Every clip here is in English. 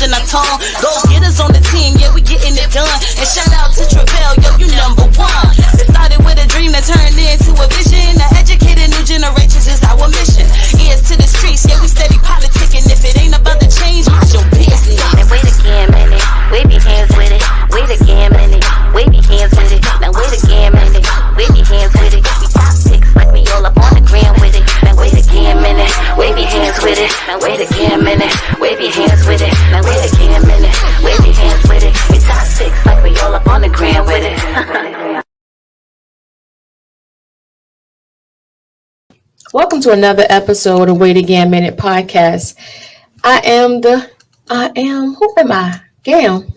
holding our tongue. Go get us on the team, yeah, we getting it done. And shout out to Travell, yo, you number one. It started with a dream that turned into a vision. To educate new generations is our mission. Ears to the streets, yeah, we steady politicking. If it ain't about the change, mind your business. Now wait again, minute. Wave your hands with it. Wait again, minute. Wave your hands with it. Now wait again, minute. Wave your hands with it. We top six like we all up on the gram with it. Now wait again, minute. Wave your hands with it. Now wait again, minute. Wave your hands with it. Now wait again, minute. Wave your hands with it. We top six like we all up on the gram with it. Welcome to another episode of Wait Again Minute podcast. Who am I? Gam.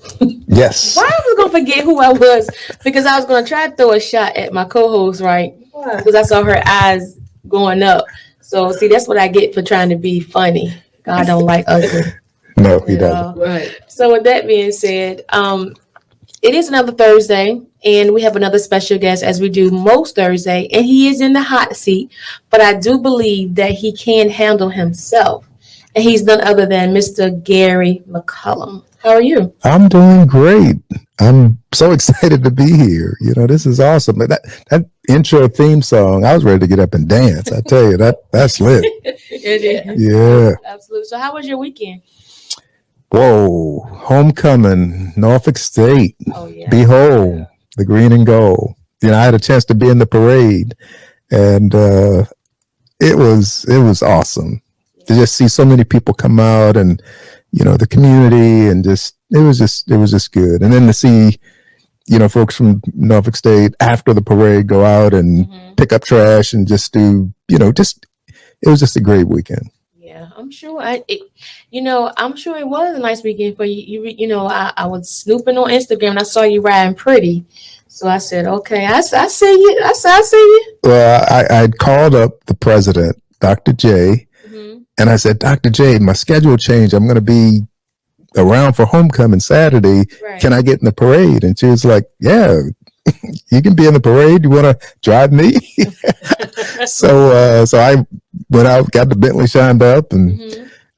Yes. Why I was going to forget who I was? Because I was going to try to throw a shot at my co-host, right? Because I saw her eyes going up. So, see, that's what I get for trying to be funny. God don't like ugly. No, he doesn't. Right. So, with that being said, it is another Thursday, and we have another special guest as we do most Thursday, and he is in the hot seat, but I do believe that he can handle himself, and he's none other than Mr. Gary McCollum. How are you? I'm doing great. I'm so excited to be here. You know, this is awesome. That intro theme song, I was ready to get up and dance. I tell you, that's lit. It is. Yeah. Absolutely. So how was your weekend? Whoa, homecoming, Norfolk State. Oh, yeah. Behold, the green and gold. You know, I had a chance to be in the parade, and it was awesome to just see so many people come out, and you know, the community, and it was just good. And then to see, you know, folks from Norfolk State after the parade go out and pick up trash and just do, you know, it was just a great weekend. Yeah, I'm sure. I'm sure it was a nice weekend for you. You know, I was snooping on Instagram and I saw you riding pretty, so I said, okay, I see you. I see you. Well, I called up the president, Dr. J, and I said, Dr. J, my schedule changed. I'm going to be around for homecoming Saturday. Right. Can I get in the parade? And she was like, yeah, you can be in the parade. You want to drive me? So I went out, got the Bentley shined up, and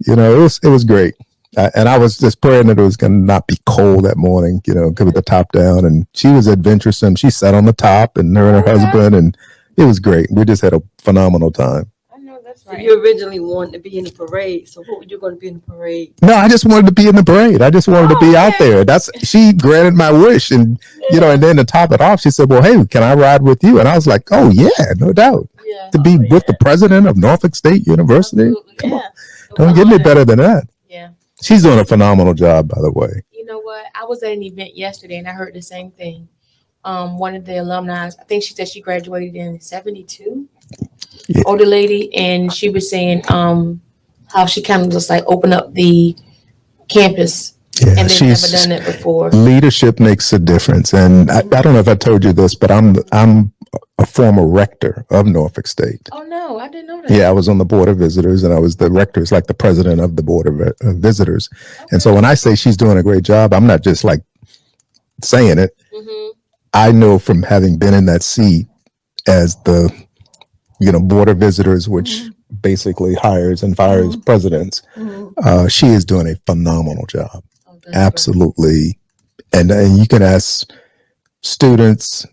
you know, it was great. And I was just praying that it was going to not be cold that morning, you know, with the top down. And she was adventuresome. She sat on the top, and her and her husband, and it was great. We just had a phenomenal time. Right. You originally wanted to be in the parade, so what were you going to be in the parade? No, I just wanted to be in the parade. I just wanted to be out there. She granted my wish, and you know, and then to top it off, she said, "Well, hey, can I ride with you?" And I was like, "Oh yeah, no doubt." Yeah. To be with the president of Norfolk State University, come on, don't get any better than that. Yeah, she's doing a phenomenal job, by the way. You know what? I was at an event yesterday, and I heard the same thing. One of the alumni, I think she said she graduated in 72. Yeah. Older lady, and she was saying how she kind of just like opened up the campus, and they've never done it before. Leadership makes a difference, and I don't know if I told you this, but I'm a former rector of Norfolk State. Oh no, I didn't know that. Yeah, I was on the board of visitors, and I was the rector, is like the president of the board of visitors. Okay. And so when I say she's doing a great job, I'm not just like saying it. I know from having been in that seat as the board of visitors, which basically hires and fires presidents. She is doing a phenomenal job. Oh, absolutely. Right. And you can ask students,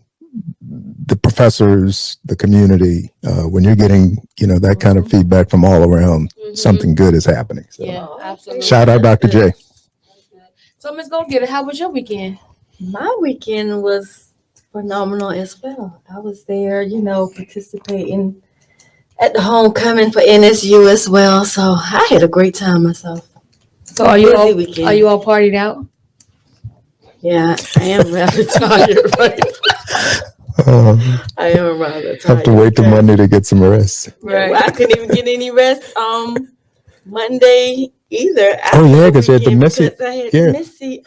the professors, the community, when you're getting, that kind of feedback from all around, something good is happening. So, yeah, absolutely. Shout out Dr. J. So Ms. Go Getter, how was your weekend? My weekend was phenomenal as well. I was there, participating at the homecoming for NSU as well. So I had a great time myself. So are you all partied out? Yeah, I am rather tired right I am rather tired. Have to wait till Monday to get some rest. Right. Well, I couldn't even get any rest Monday either. Because you had the Missy. I had the Missy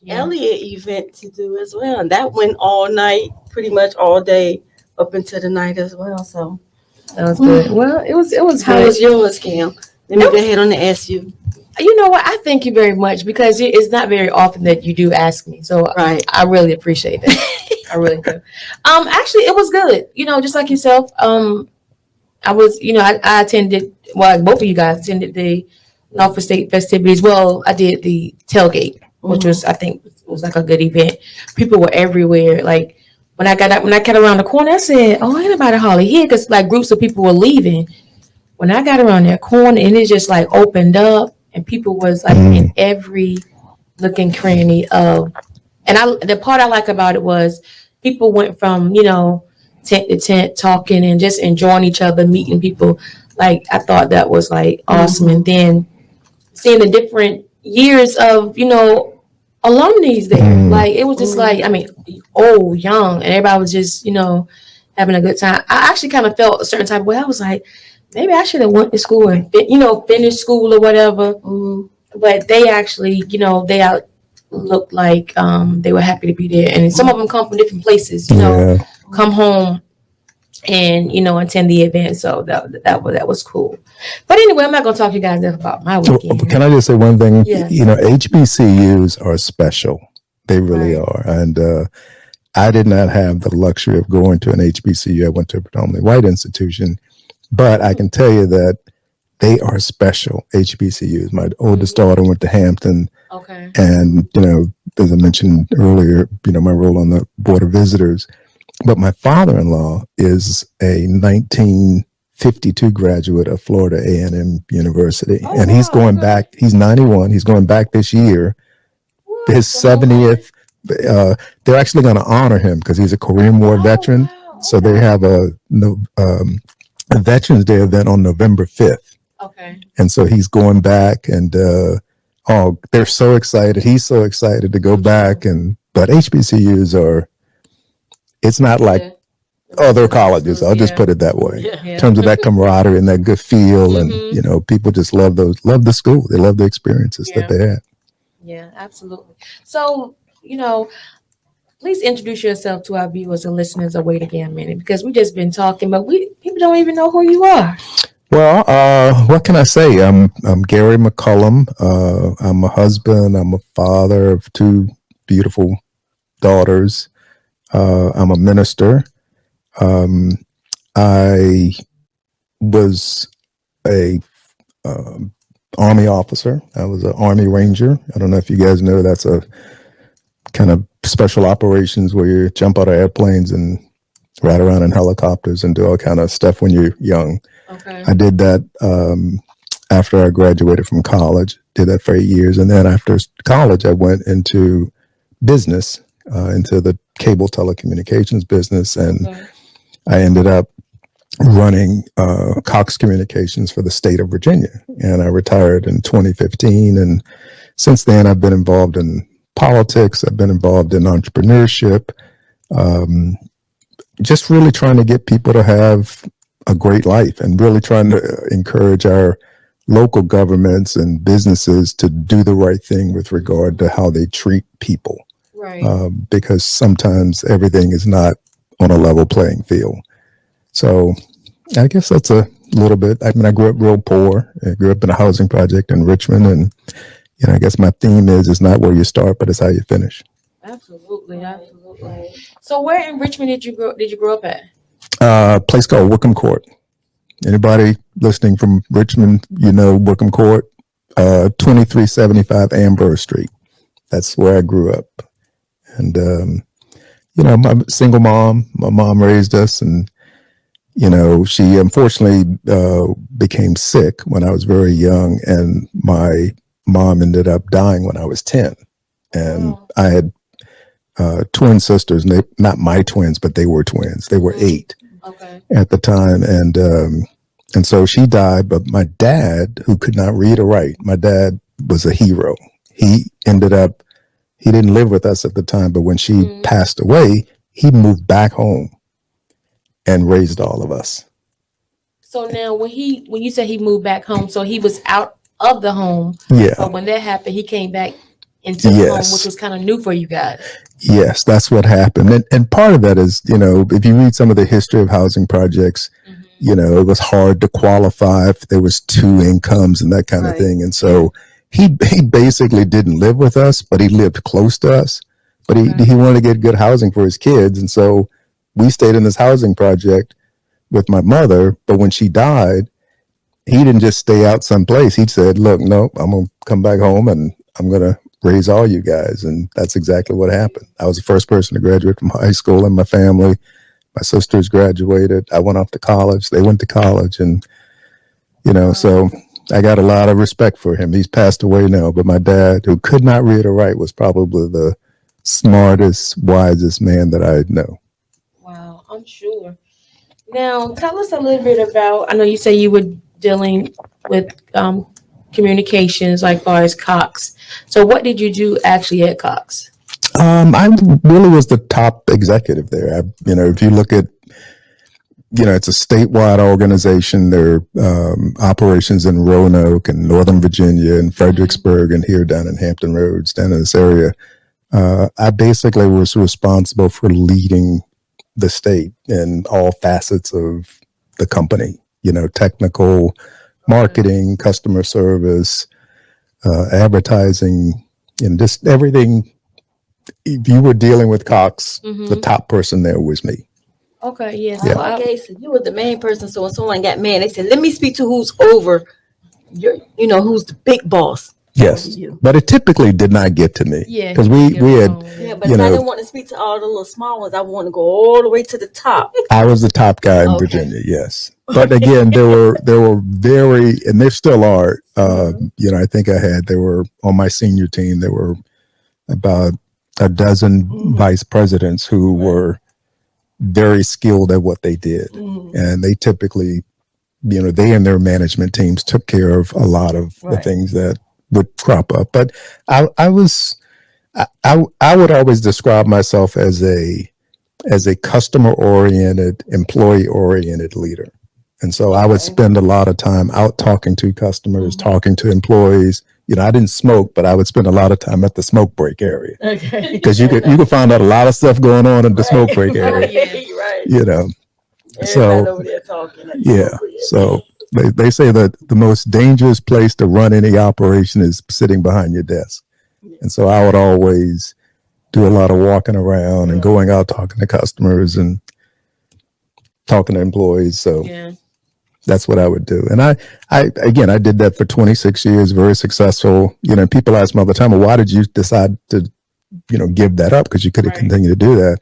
Elliott event to do as well, and that went all night, pretty much all day up into the night as well. So that was good. Well, it was. How was yours, Cam? Let me go ahead on to ask you. You know what? I thank you very much, because it's not very often that you do ask me, so I really appreciate that. I really do. Actually, it was good. Just like yourself. I was. I attended. Well, both of you guys attended the Norfolk State festivities. Well, I did the tailgate, which was, I think, was like a good event. People were everywhere. Like when I got around the corner, I said, "Oh, ain't nobody hardly here," because like groups of people were leaving. When I got around that corner, and it just like opened up, and people was like in every looking cranny of. And the part I like about it was people went from tent to tent, talking and just enjoying each other, meeting people. Like I thought that was like awesome. And then seeing the different years of alumni there, like it was just like, I mean, old, young, and everybody was just having a good time. I actually kind of felt a certain type of way. I was like, maybe I should have went to school and finished school or whatever. But they actually they looked like they were happy to be there, and some of them come from different places, come home and attend the event. So that was cool. But anyway, I'm not gonna talk to you guys about my weekend. Can I just say one thing? Yes. HBCUs are special. They really are. And I did not have the luxury of going to an HBCU. I went to a predominantly white institution, but I can tell you that they are special, HBCUs. My oldest daughter went to Hampton. Okay. And, as I mentioned earlier, my role on the Board of Visitors. But my father-in-law is a 1952 graduate of Florida A&M University. And he's going back, he's 91, he's going back this year, his 70th. They're actually going to honor him because he's a Korean War veteran. Wow. So they have a Veterans Day event on November 5th. Okay. And so he's going back, and they're so excited. He's so excited to go back. But HBCUs are, it's not like other colleges. I'll just put it that way. In terms of that camaraderie and that good feel. And, people just love the school. They love the experiences that they have. Yeah, absolutely. So, please introduce yourself to our viewers and listeners of Wait Again a Minute, because we've just been talking, but people don't even know who you are. Well, what can I say? I'm Gary McCollum. I'm a husband. I'm a father of two beautiful daughters. I'm a minister. I was a Army officer. I was an Army Ranger. I don't know if you guys know, that's a kind of special operations where you jump out of airplanes and ride around in helicopters and do all kind of stuff when you're young. Okay. I did that after I graduated from college. Did that for 8 years, and then after college, I went into business, into the cable telecommunications business, and I ended up running Cox Communications for the state of Virginia. And I retired in 2015, and since then, I've been involved in politics. I've been involved in entrepreneurship. Just really trying to get people to have a great life, and really trying to encourage our local governments and businesses to do the right thing with regard to how they treat people. Right. Because sometimes everything is not on a level playing field. So I guess that's a little bit. I mean, I grew up real poor. I grew up in a housing project in Richmond, and I guess my theme is not where you start, but it's how you finish. Absolutely. So where in Richmond did you grow up at? A place called Wickham Court. Anybody listening from Richmond, Wickham Court, 2375 Ambrose Street. That's where I grew up. And, I'm a single mom. My mom raised us, and, she unfortunately became sick when I was very young, and my mom ended up dying when I was 10. And I had twin sisters, and not my twins, but they were twins. They were 8 at the time. And so she died, but my dad, who could not read or write, my dad was a hero. He didn't live with us at the time, but when she passed away, he moved back home and raised all of us. So now when you say he moved back home, so he was out of the home. Yeah. But when that happened, he came back into the home, which was kind of new for you guys. Yes, that's what happened. And part of that is, if you read some of the history of housing projects, it was hard to qualify if there was 2 incomes and that kind of thing. And so he basically didn't live with us, but he lived close to us. But he wanted to get good housing for his kids. And so we stayed in this housing project with my mother. But when she died, he didn't just stay out someplace. He said, look, no, I'm going to come back home and I'm going to raise all you guys. And that's exactly what happened. I was the first person to graduate from high school in my family. My sisters graduated. I went off to college. They went to college. And, so I got a lot of respect for him. He's passed away now, but my dad, who could not read or write, was probably the smartest, wisest man that I know. Wow, I'm sure. Now, tell us a little bit about, I know you say you were dealing with communications like far as Cox. So what did you do actually at Cox? I really was the top executive there. If you look at, it's a statewide organization. There are operations in Roanoke and Northern Virginia and Fredericksburg and here down in Hampton Roads, down in this area. I basically was responsible for leading the state in all facets of the company, technical, marketing, customer service, advertising, and just everything. If you were dealing with Cox, the top person there was me. Okay, yes. Yeah. Okay, so you were the main person. So when someone got mad, they said, let me speak to who's over your, who's the big boss. Yes, but it typically did not get to me. Yeah, because we had. Yeah, but if I didn't want to speak to all the little small ones, I want to go all the way to the top. I was the top guy in Virginia, yes. But again, there were very, and there still are. I think there were on my senior team. There were about a dozen vice presidents who were very skilled at what they did, and they typically, they and their management teams took care of a lot of the things that would crop up. But I would always describe myself as a customer oriented, employee oriented leader. And so I would spend a lot of time out talking to customers, talking to employees. I didn't smoke, but I would spend a lot of time at the smoke break area. Okay. Because you could find out a lot of stuff going on in the smoke break area. Right. So over there talking. So they say that the most dangerous place to run any operation is sitting behind your desk. And so I would always do a lot of walking around and going out talking to customers and talking to employees. So that's what I would do. And I did that for 26 years, very successful. People ask me all the time, well, why did you decide to, give that up? Because you could have continued to do that.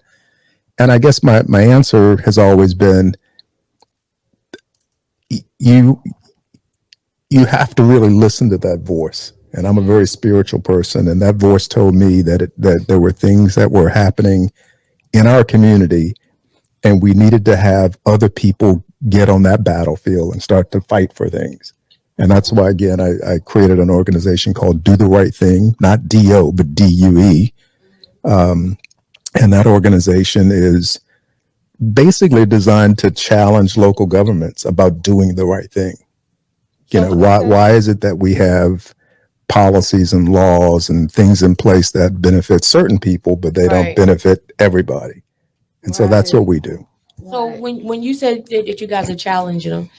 And I guess my answer has always been, you have to really listen to that voice. And I'm a very spiritual person. And that voice told me that there were things that were happening in our community, and we needed to have other people get on that battlefield and start to fight for things. And that's why, again, I created an organization called Do the Right Thing, not D-O, but D-U-E. And that organization is basically designed to challenge local governments about doing the right thing. Why is it that we have policies and laws and things in place that benefit certain people, but they don't benefit everybody? And so that's what we do. So when you said that you guys are challenging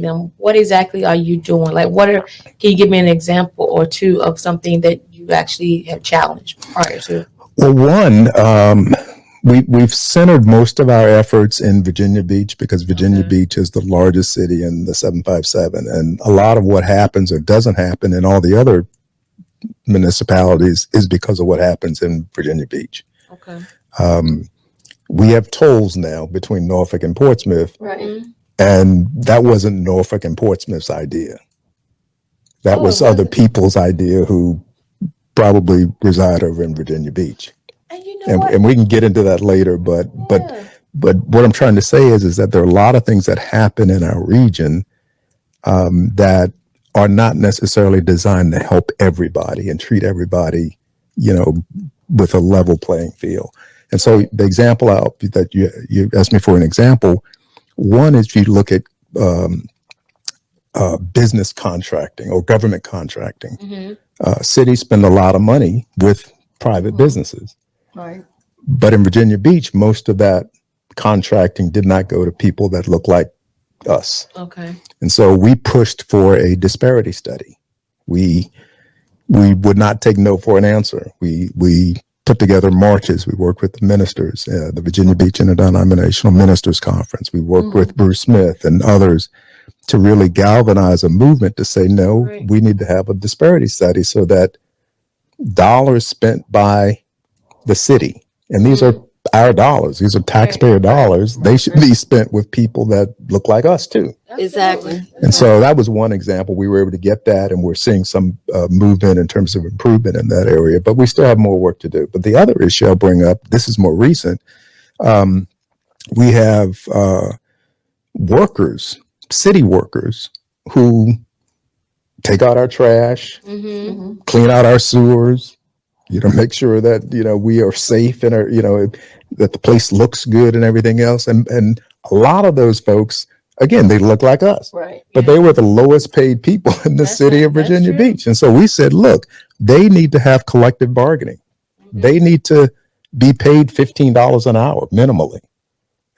them, what exactly are you doing? Like, can you give me an example or two of something that you actually have challenged prior to? Well, one, we've centered most of our efforts in Virginia Beach, because Virginia Beach is the largest city in the 757. And a lot of what happens or doesn't happen in all the other municipalities is because of what happens in Virginia Beach. Okay. We have tolls now between Norfolk and Portsmouth. Right. And that wasn't Norfolk and Portsmouth's idea. That was other people's idea who probably reside over in Virginia Beach. And we can get into that later, but what I'm trying to say is that there are a lot of things that happen in our region that are not necessarily designed to help everybody and treat everybody, with a level playing field. And so the example that you asked me for an example, one is if you look at business contracting or government contracting. Cities spend a lot of money with private businesses. Right. But in Virginia Beach, most of that contracting did not go to people that look like us. Okay. And so we pushed for a disparity study. We would not take no for an answer. We put together marches. We worked with the ministers, the Virginia Beach Interdenominational Ministers Conference. We worked with Bruce Smith and others to really galvanize a movement to say, no, Right. we need to have a disparity study so that dollars spent by the city, and these are our dollars, these are taxpayer dollars, they should be spent with people that look like us too. Exactly. And so that was one example. We were able to get that, and we're seeing some movement in terms of improvement in that area, but we still have more work to do. But the other issue I'll bring up, this is more recent. We have workers, city workers, who take out our trash, clean out our sewers, make sure that, we are safe and are, that the place looks good and everything else. And a lot of those folks, again, they look like us, Right. but they were the lowest paid people in the city of Virginia Beach. And so we said, look, they need to have collective bargaining. They need to be paid $15 an hour minimally.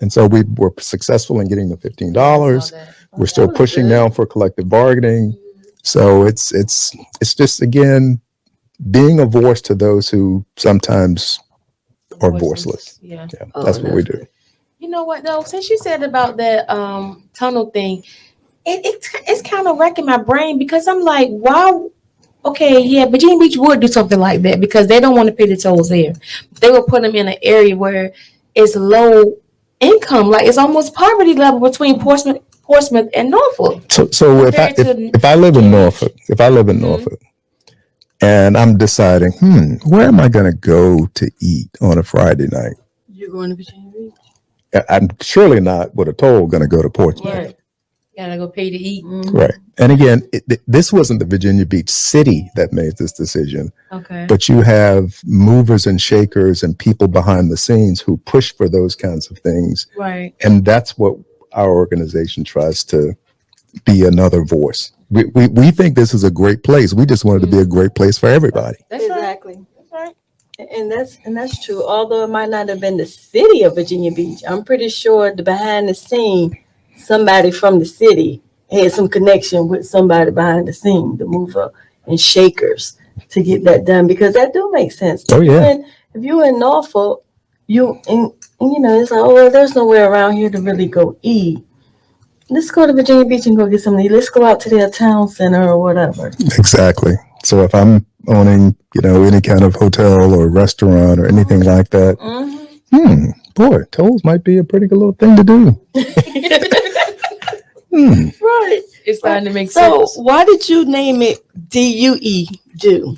And so we were successful in getting the $15. We're still pushing now for collective bargaining. So it's just, again, being a voice to those who sometimes are voiceless. Yeah. That's what we do. You know what though? Since you said about that tunnel thing, it's kind of wrecking my brain because I'm like, why? Okay, yeah, Virginia Beach would do something like that because they don't want to pay the tolls there. They would put them in an area where it's low income, like it's almost poverty level between Portsmouth and Norfolk. So if I live in Norfolk, and I'm deciding, where am I going to go to eat on a Friday night? You're going to Virginia Beach? I'm surely not with a toll going to go to Portsmouth. Yeah. Gotta go pay to eat. Right. And again, this wasn't the Virginia Beach city that made this decision, Okay. but you have movers and shakers and people behind the scenes who push for those kinds of things. Right. And that's what our organization tries to be, another voice. We think this is a great place. We just wanted to be a great place for everybody. That's Exactly. right. And that's true. Although it might not have been the city of Virginia Beach, I'm pretty sure the behind the scene, somebody from the city had some connection with somebody behind the scene, the mover and shakers, to get that done, because that do make sense. Oh, yeah. And if you're in Norfolk, it's like, oh, well, there's nowhere around here to really go eat. Let's go to Virginia Beach and go get something. Let's go out to their town center or whatever. Exactly. So if I'm owning, any kind of hotel or restaurant or anything like that, boy, tolls might be a pretty good little thing to do. Right. It's starting to make So sense. why did you name it DUE, do?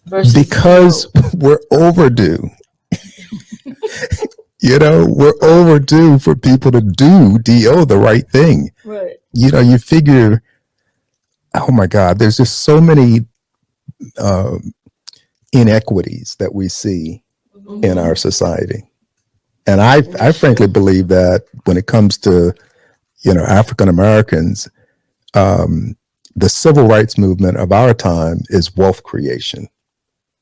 Versus Because we're overdue. We're overdue for people to do the right thing. right. You figure, oh my God, there's just so many inequities that we see in our society. And I frankly believe that when it comes to, African Americans, the civil rights movement of our time is wealth creation.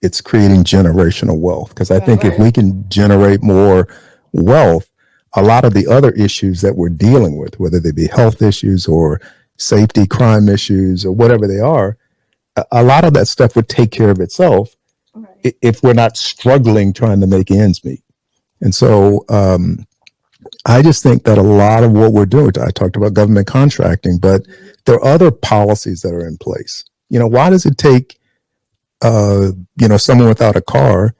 It's creating generational wealth. Because I think if we can generate more wealth, a lot of the other issues that we're dealing with, whether they be health issues or safety, crime issues, or whatever they are, a lot of that stuff would take care of itself if we're not struggling trying to make ends meet. And so I just think that a lot of what we're doing, I talked about government contracting, but there are other policies that are in place. Why does it take, someone without a car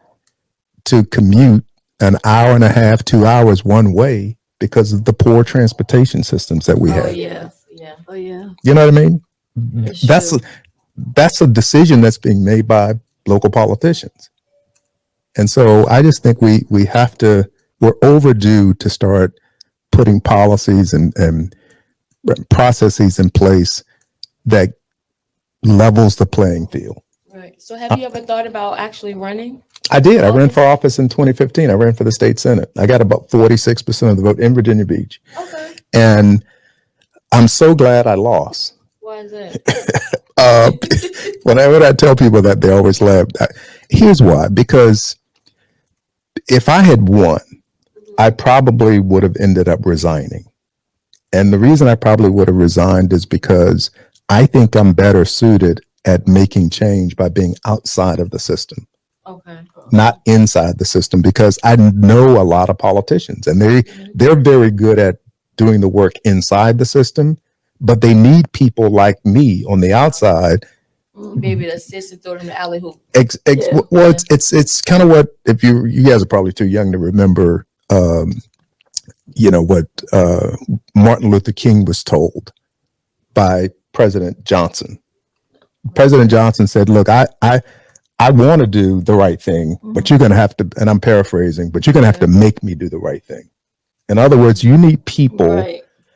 to commute an hour and a half, 2 hours one way because of the poor transportation systems that we have? Yeah. Oh, yeah. You know what I mean? That's That's a decision that's being made by local politicians. And so I just think we're overdue to start putting policies and processes in place that levels the playing field. Right. So have you ever thought about actually running? I did. I ran for office in 2015. I ran for the state Senate. I got about 46% of the vote in Virginia Beach. Okay. And I'm so glad I lost. Why is that? Whenever I tell people that, they always laugh. Here's why. Because if I had won, I probably would have ended up resigning. And the reason I probably would have resigned is because I think I'm better suited at making change by being outside of the system, Okay. not inside the system, because I know a lot of politicians and they're very good at doing the work inside the system, but they need people like me on the outside. Maybe the assist and throw them the alley hoop. Well, it's kind of what, if you guys are probably too young to remember, what Martin Luther King was told by President Johnson. President Johnson said, "Look, I want to do the right thing, but you're going to have to," and I'm paraphrasing, "but you're going to have to make me do the right thing." In other words, you need people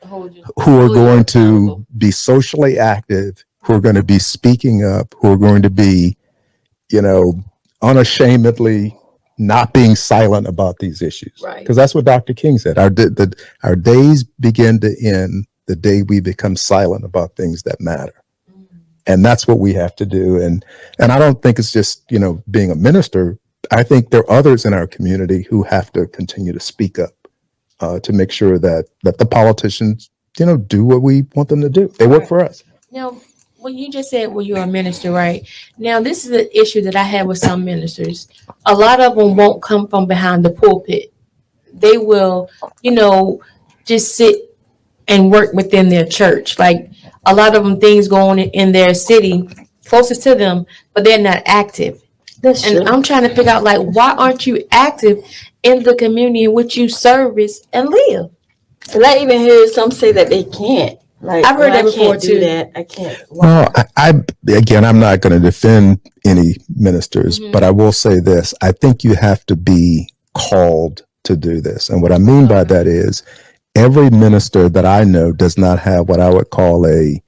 who are going to be socially active, who are going to be speaking up, who are going to be, unashamedly not being silent about these issues. Right. Because that's what Dr. King said. Our days begin to end the day we become silent about things that matter. And that's what we have to do. And I don't think it's just, being a minister. I think there are others in our community who have to continue to speak up to make sure that the politicians, do what we want them to do. They work for us. Now, when you just said, you're a minister, right? Now, this is an issue that I have with some ministers. A lot of them won't come from behind the pulpit. They will, just sit and work within their church. Like, a lot of them, things go on in their city closest to them, but they're not active. That's true. And I'm trying to figure out, why aren't you active in the community in which you service and live? And I even heard some say that they can't. I've heard that before too. I can't. Well, I'm not going to defend any ministers, but I will say this. I think you have to be called to do this. And what I mean by that is every minister that I know does not have what I would call a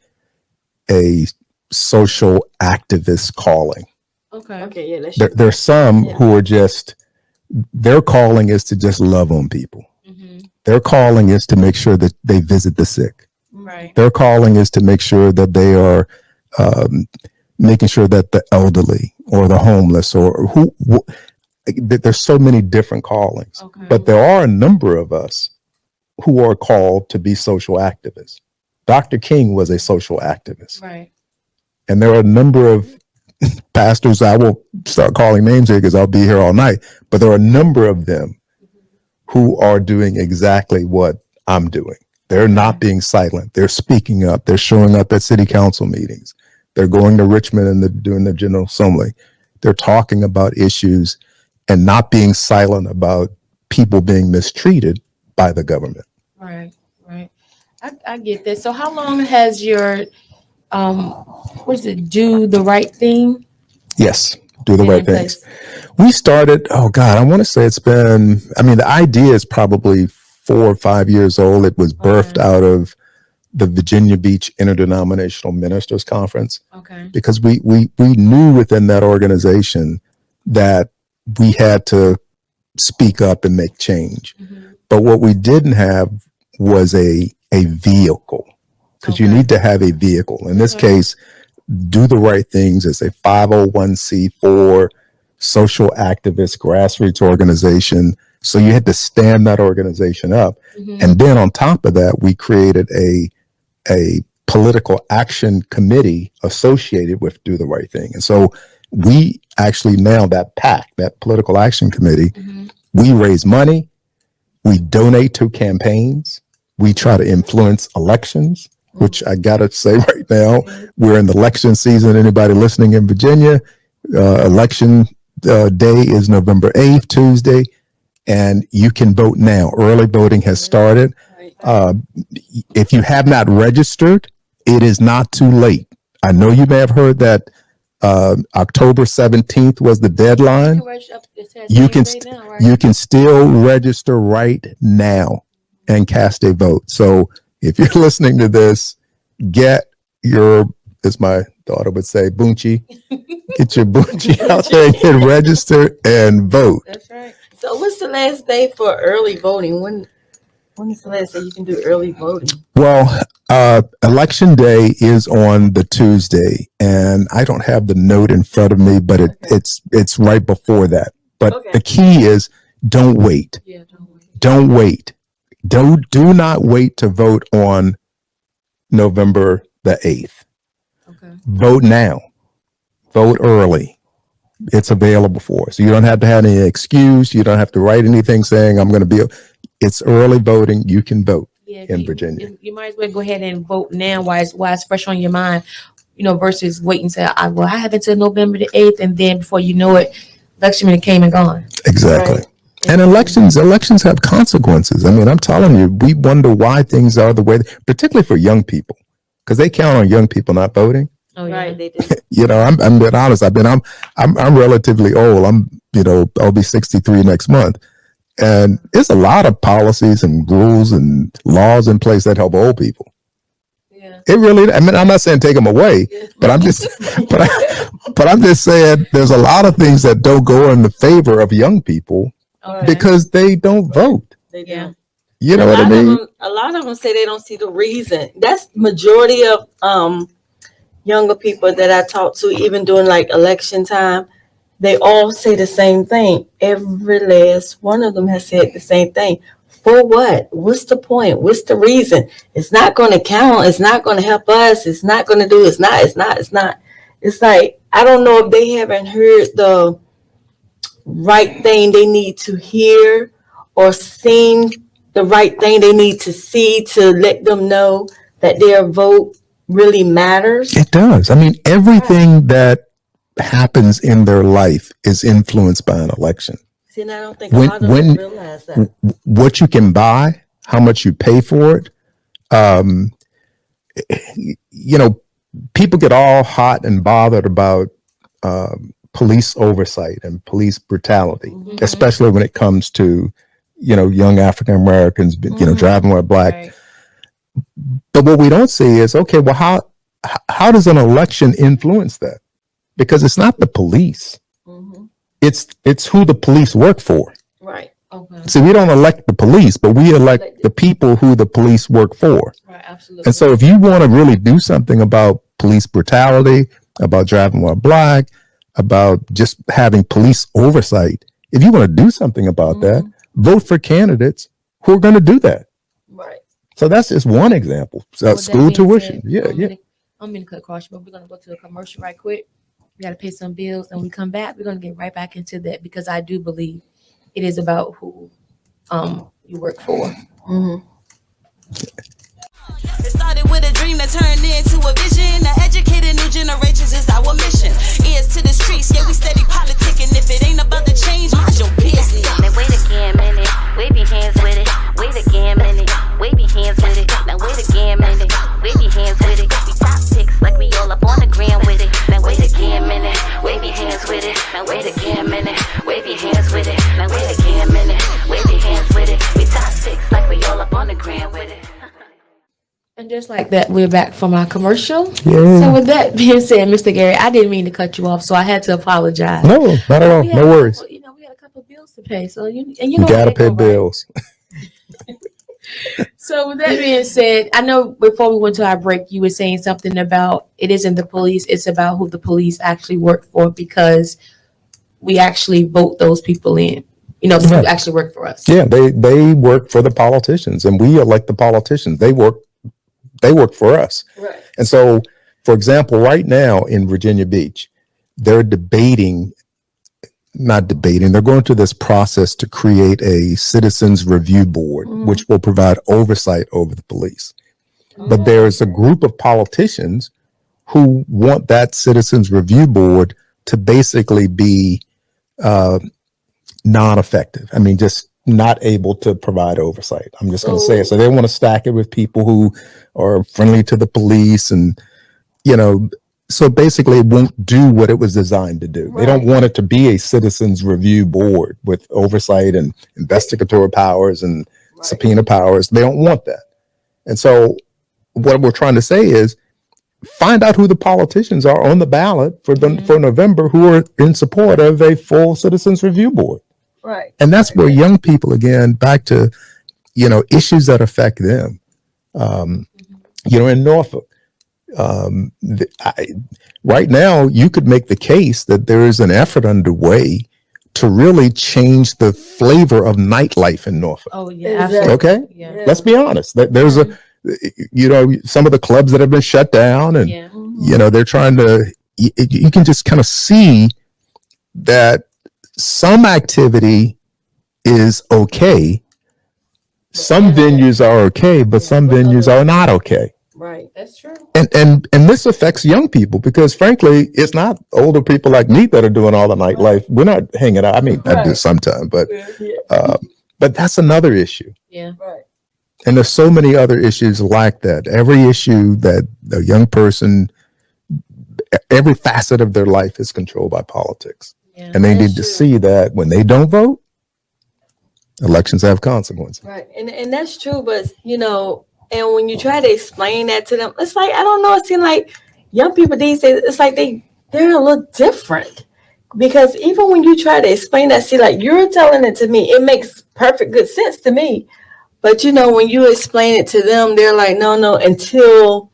social activist calling. Okay. Yeah. There's some who are just, their calling is to just love on people. Their calling is to make sure that they visit the sick. Right. Their calling is to make sure that they are making sure that the elderly or the homeless or there's so many different callings. Okay. But there are a number of us who are called to be social activists. Dr. King was a social activist. Right. And there are a number of pastors, I won't start calling names here because I'll be here all night, but there are a number of them who are doing exactly what I'm doing. They're not being silent. They're speaking up. They're showing up at city council meetings. They're going to Richmond and doing the General Assembly. They're talking about issues and not being silent about people being mistreated by the government. Right. I get that. So how long has your, do the right thing? Yes. Do the right things. We started, I want to say it's been, the idea is probably 4 or 5 years old. It was birthed out of the Virginia Beach Interdenominational Ministers Conference. Okay. Because we knew within that organization that we had to speak up and make change. But what we didn't have was a vehicle, because you need to have a vehicle. In this case, Do the Right Things is a 501c4 social activist grassroots organization. So you had to stand that organization up. And then on top of that, we created a political action committee associated with Do the Right Thing. And so we actually now that PAC, that political action committee, we raise money, we donate to campaigns, we try to influence elections, which I gotta say right now, we're in the election season. Anybody listening in Virginia, election day is November 8th, Tuesday, and you can vote now. Early voting has started. If you have not registered, it is not too late. I know you may have heard that October 17th was the deadline. You can still register right now and cast a vote. So if you're listening to this, get your, as my daughter would say, boonchi. Get your boonchi out there and get registered and vote. That's right. So what's the last day for early voting? When is the last day you can do early voting? Well, election day is on the Tuesday, and I don't have the note in front of me, but it's right before that. But the key is don't wait. Yeah, don't wait. Do not wait to vote on November the 8th. Okay. Vote now. Vote early. It's available for us. You don't have to have any excuse. You don't have to write anything saying I'm going to be. It's early voting. You can vote. in Virginia. You might as well go ahead and vote now while it's fresh on your mind, versus waiting till I have until November the 8th, and then before you know it, election minute came and gone. Exactly. Right. And elections have consequences. I mean, I'm telling you, we wonder why things are the way, particularly for young people, because they count on young people not voting. Oh, yeah. Right, they do. I'm being honest. I'm relatively old. I'll be 63 next month. And there's a lot of policies and rules and laws in place that help old people. Yeah. It really, I'm not saying take them away, but I'm just, but I'm just saying there's a lot of things that don't go in the favor of young people Okay. because they don't vote. They do. Yeah. You know what I mean? A lot of them say they don't see the reason. That's majority of younger people that I talk to, even during like election time. They all say the same thing. Every last one of them has said the same thing. For what? What's the point? What's the reason? It's not going to count. It's not going to help us. It's not going to do. It's not. It's like, I don't know if they haven't heard the right thing they need to hear or seen the right thing they need to see to let them know that their vote really matters. It does. I mean, everything that happens in their life is influenced by an election. See, and I don't think a lot of them realize that. What you can buy, how much you pay for it. People get all hot and bothered about police oversight and police brutality, especially when it comes to, young African Americans, driving while black. Right. But what we don't see is, okay, well, how does an election influence that? Because it's not the police. Mm-hmm. It's who the police work for. Right. Okay. See, we don't elect the police, but we elect the people who the police work for. Right. Absolutely. And so if you want to really do something about police brutality, about driving while black, about just having police oversight, if you want to do something about that, vote for candidates who are going to do that. Right. So that's just one example. So With that school being tuition. said, I'm going to cut across, but we're going to go to a commercial right quick. We got to pay some bills, and when we come back, we're going to get right back into that, because I do believe it is about who you work for. Mm-hmm. It started with a dream that turned into a vision. To educate new generations is our mission. Ears to the streets, yeah, we steady politicking. If it ain't about the change, mind your business. Now wait again, minute. Wave your hands with it. Wait again, minute. Wave your hands with it. Now wait again, minute. Wave your hands with it. We top picks like we all up on the ground with it. Now wait again, minute. Wave your hands with it. Now wait again, minute. Wave your hands with it. Now wait again, minute. Wave your hands with it. We top picks like we all up on the ground with it. And just like that, we're back from our commercial. Yeah. So with that being said, Mr. Gary, I didn't mean to cut you off, so I had to apologize. No, not at all. We No had- worries. We had a couple of bills to pay, so you You know got to how pay that go, right? bills. So with that being said, I know before we went to our break, you were saying something about it isn't the police, it's about who the police actually work for, because we actually vote those people in. The people Right. actually work for us. Yeah, they work for the politicians, and we elect the politicians. They work for us. Right. And so, for example, right now in Virginia Beach, they're they're going through this process to create a citizens review board, which will provide oversight over the police. But there's a group of politicians who want that citizens review board to basically be non-effective. I mean, just not able to provide oversight. I'm just going to say it. So they want to stack it with people who are friendly to the police, and so basically it won't do what it was designed to do. They don't want it to be a citizens review board with oversight and investigatory powers and subpoena powers. They don't want that. And so what we're trying to say is find out who the politicians are on the ballot for November who are in support of a full citizens review board. Right. And that's where young people, again, back to, issues that affect them. In Norfolk, right now, you could make the case that there is an effort underway to really change the flavor of nightlife in Norfolk. Oh yeah, Exactly. absolutely. Okay? Yeah. Let's be honest. There's some of the clubs that have been shut down, and, Yeah. they're trying to, you can just kind of see that some activity is okay, Some venues are okay, but some venues are not okay. Right. That's true. And this affects young people because frankly, it's not older people like me that are doing all the nightlife. We're not hanging out. I mean, I do sometimes, but that's another issue. Yeah. Right. And there's so many other issues like that. Every issue that a young person, every facet of their life is controlled by politics. Yeah. And they That's need to true. see that when they don't vote, elections have consequences. Right. And that's true, but and when you try to explain that to them, it's like, I don't know, it seems like young people these days, it's like they're a little different. Because even when you try to explain that, see, like you're telling it to me, it makes perfect good sense to me. But when you explain it to them, they're like, no, until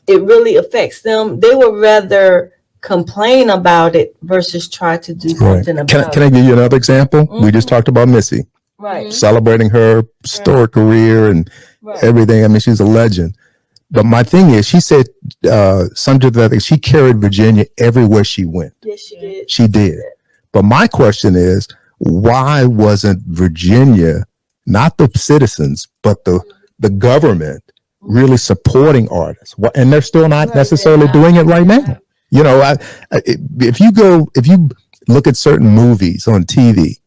it really affects them, they would rather complain about it versus try to do something about Can I it. give you another example? We just talked about Missy Right. celebrating her historic career and everything. I mean, she's a legend. But my thing is, she said something that she carried Virginia everywhere she went. Yes, she did. She did. But my question is, why wasn't Virginia, not the citizens, but the government really supporting artists? And they're still not necessarily doing it right now. If you look at certain movies on TV,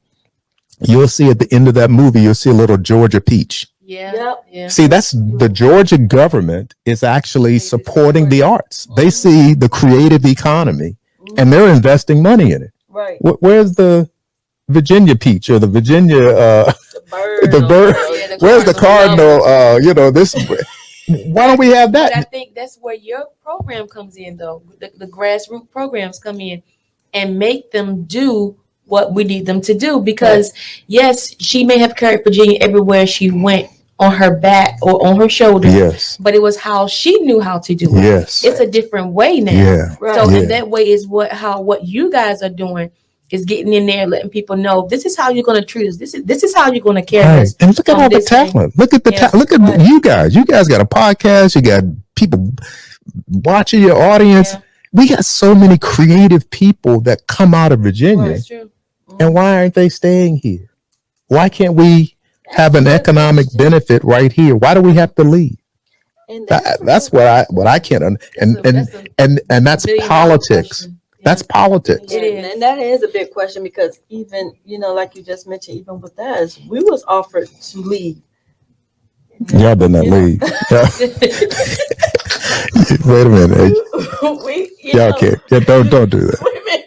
you'll see at the end of that movie, you'll see a little Georgia peach. Yeah. Yep. Yeah. See, that's the Georgia government is actually supporting the arts. They see the creative economy and they're investing money in it. Right. Where's the Virginia peach or the Virginia, the bird? Yeah, Where's the cardinal? Why don't we have But I that? think that's where your program comes in, though. The grassroots programs come in and make them do what we need them to do. Because yes, she may have carried Virginia everywhere she went on her back or on her shoulder. Yes. But it was how she knew how to do it. Yes. It's a different way now. Yeah. Right. So Yeah. in that way is what you guys are doing is getting in there, letting people know this is how you're going to treat us. This is how you're going to carry Right. us. And look at from all the this thing. talent. Look at the Yeah. look at Right. you guys. You guys got a podcast. You got people watching your audience. Yeah. We got so many creative people that come out of Virginia. That's true. And why aren't they staying here? Why can't we have an economic benefit right here? Why do we have to leave? And That's what I can't and that's $1 billion politics. question. That's politics. It is. And that is a big question because even, like you just mentioned, even with us, we was offered to leave. Y'all better not leave. Wait a minute. we, Y'all can't. Yeah, don't do that. Wait a minute.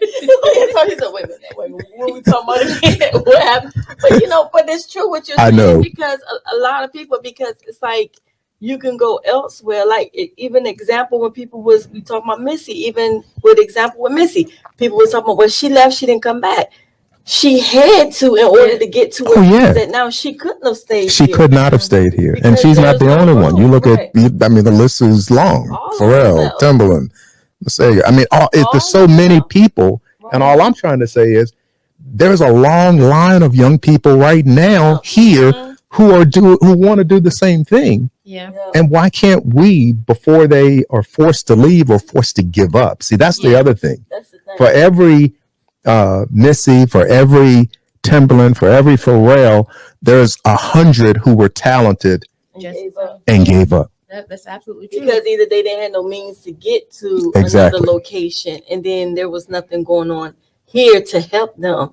He said, wait a minute. What we talking about again? What happened? But it's true what you're I saying know. because a lot of people, because it's like you can go elsewhere. Like even example when we talking about Missy, even with example with Missy, people was talking about when she left, she didn't come back. She had to in order to get to where she's at now. She couldn't have stayed She here. could not have stayed here. And Because she's not there's the no only one. You room, look right. at, I mean, the list is long. All of Pharrell, them. Timberland, Masega. I mean, there's All so of many them. people. And all I'm trying to say is there's a long line of young people right now here who want to do the same thing. Yeah. And why can't we, before they are forced to leave or forced to give up? See, that's the other thing. That's the thing. For every Missy, for every Timberland, for every Pharrell, there's 100 who were talented Just gave up. and gave up. that's absolutely true. Because either they didn't have no means to get to Exactly. another location, and then there was nothing going on here to help them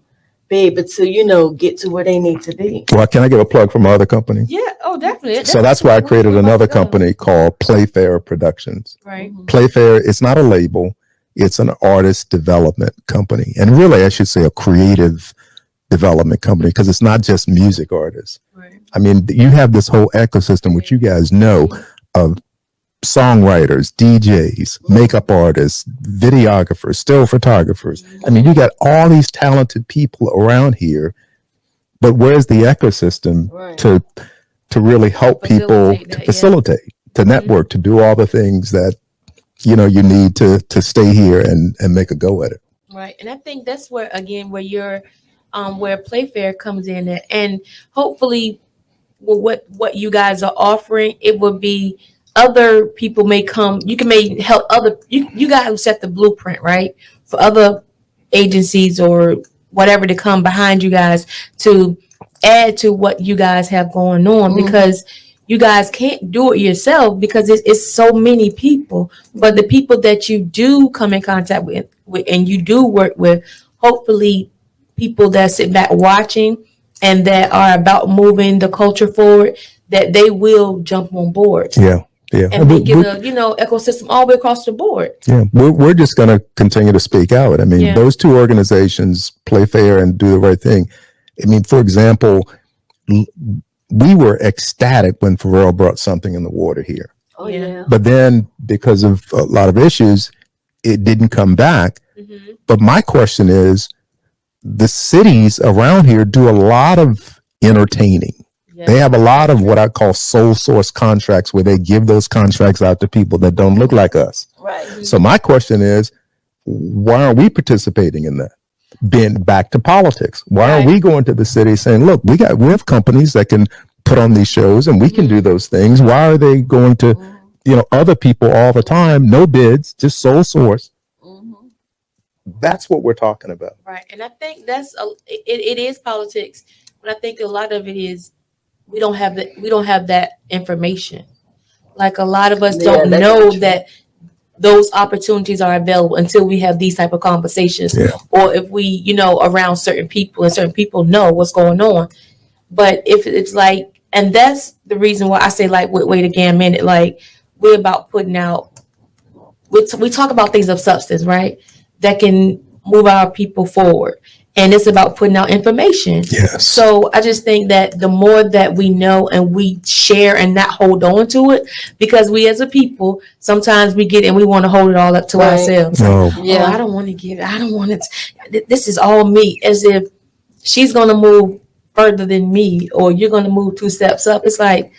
be able to, get to where they need to be. Well, can I give a plug for my other company? Yeah. Oh, definitely. So that's why I created We're about another to go. company called Playfair Productions. Right. Playfair is not a label. It's an artist development company. And really, I should say a creative development company because it's not just music artists. Right. I mean, you have this whole ecosystem, which you guys know, of songwriters, DJs, makeup artists, videographers, still photographers. I mean, you got all these talented people around here, but where's the ecosystem Right. to really help people Facilitate to that, facilitate, to network, to do all the things that you need to stay here and make a go at it. Right. And I think that's where again where your where Playfair comes in at. And hopefully what you guys are offering, it will be other people may come, may help other you guys set the blueprint, right? For other agencies or whatever to come behind you guys to add to what you guys have going on, because you guys can't do it yourself because it's so many people. But the people that you do come in contact with and you do work with, hopefully people that sit back watching and that are about moving the culture forward, that they will jump on board. Yeah. And make it a, ecosystem all the way across the board. Yeah, we're just going to continue to speak out. I mean, those two organizations, Play Fair and Do the Right Thing. I mean, for example, we were ecstatic when Pharrell brought something in the water here. Oh, yeah. But then because of a lot of issues, it didn't come back. Mm-hmm. But my question is, the cities around here do a lot of entertaining. Yeah. They have a lot of what I call sole source contracts where they give those contracts out to people that don't look like us. Right. So my question is, why aren't we participating in that? Being back to politics. Why aren't we going to the city saying, look, we have companies that can put on these shows and we can do those things. Why are they going to, other people all the time? No bids, just sole source. That's what we're talking about. Right. And I think it is politics, but I think a lot of it is we don't have that information. Like a lot of us don't know that those opportunities are available until we have these type of conversations, or if we, around certain people and certain people know what's going on. But if it's like, and that's the reason why I say, like, wait again a minute, like we're about putting out, we talk about things of substance, right? That can move our people forward. And it's about putting out information. Yes. So I just think that the more that we know and we share and not hold on to it, because we as a people, sometimes we get it and we want to hold it all up to ourselves. No. Yeah. I don't want to give it. I don't want it. This is all me. As if she's going to move further than me, or you're going to move 2 steps up. It's like,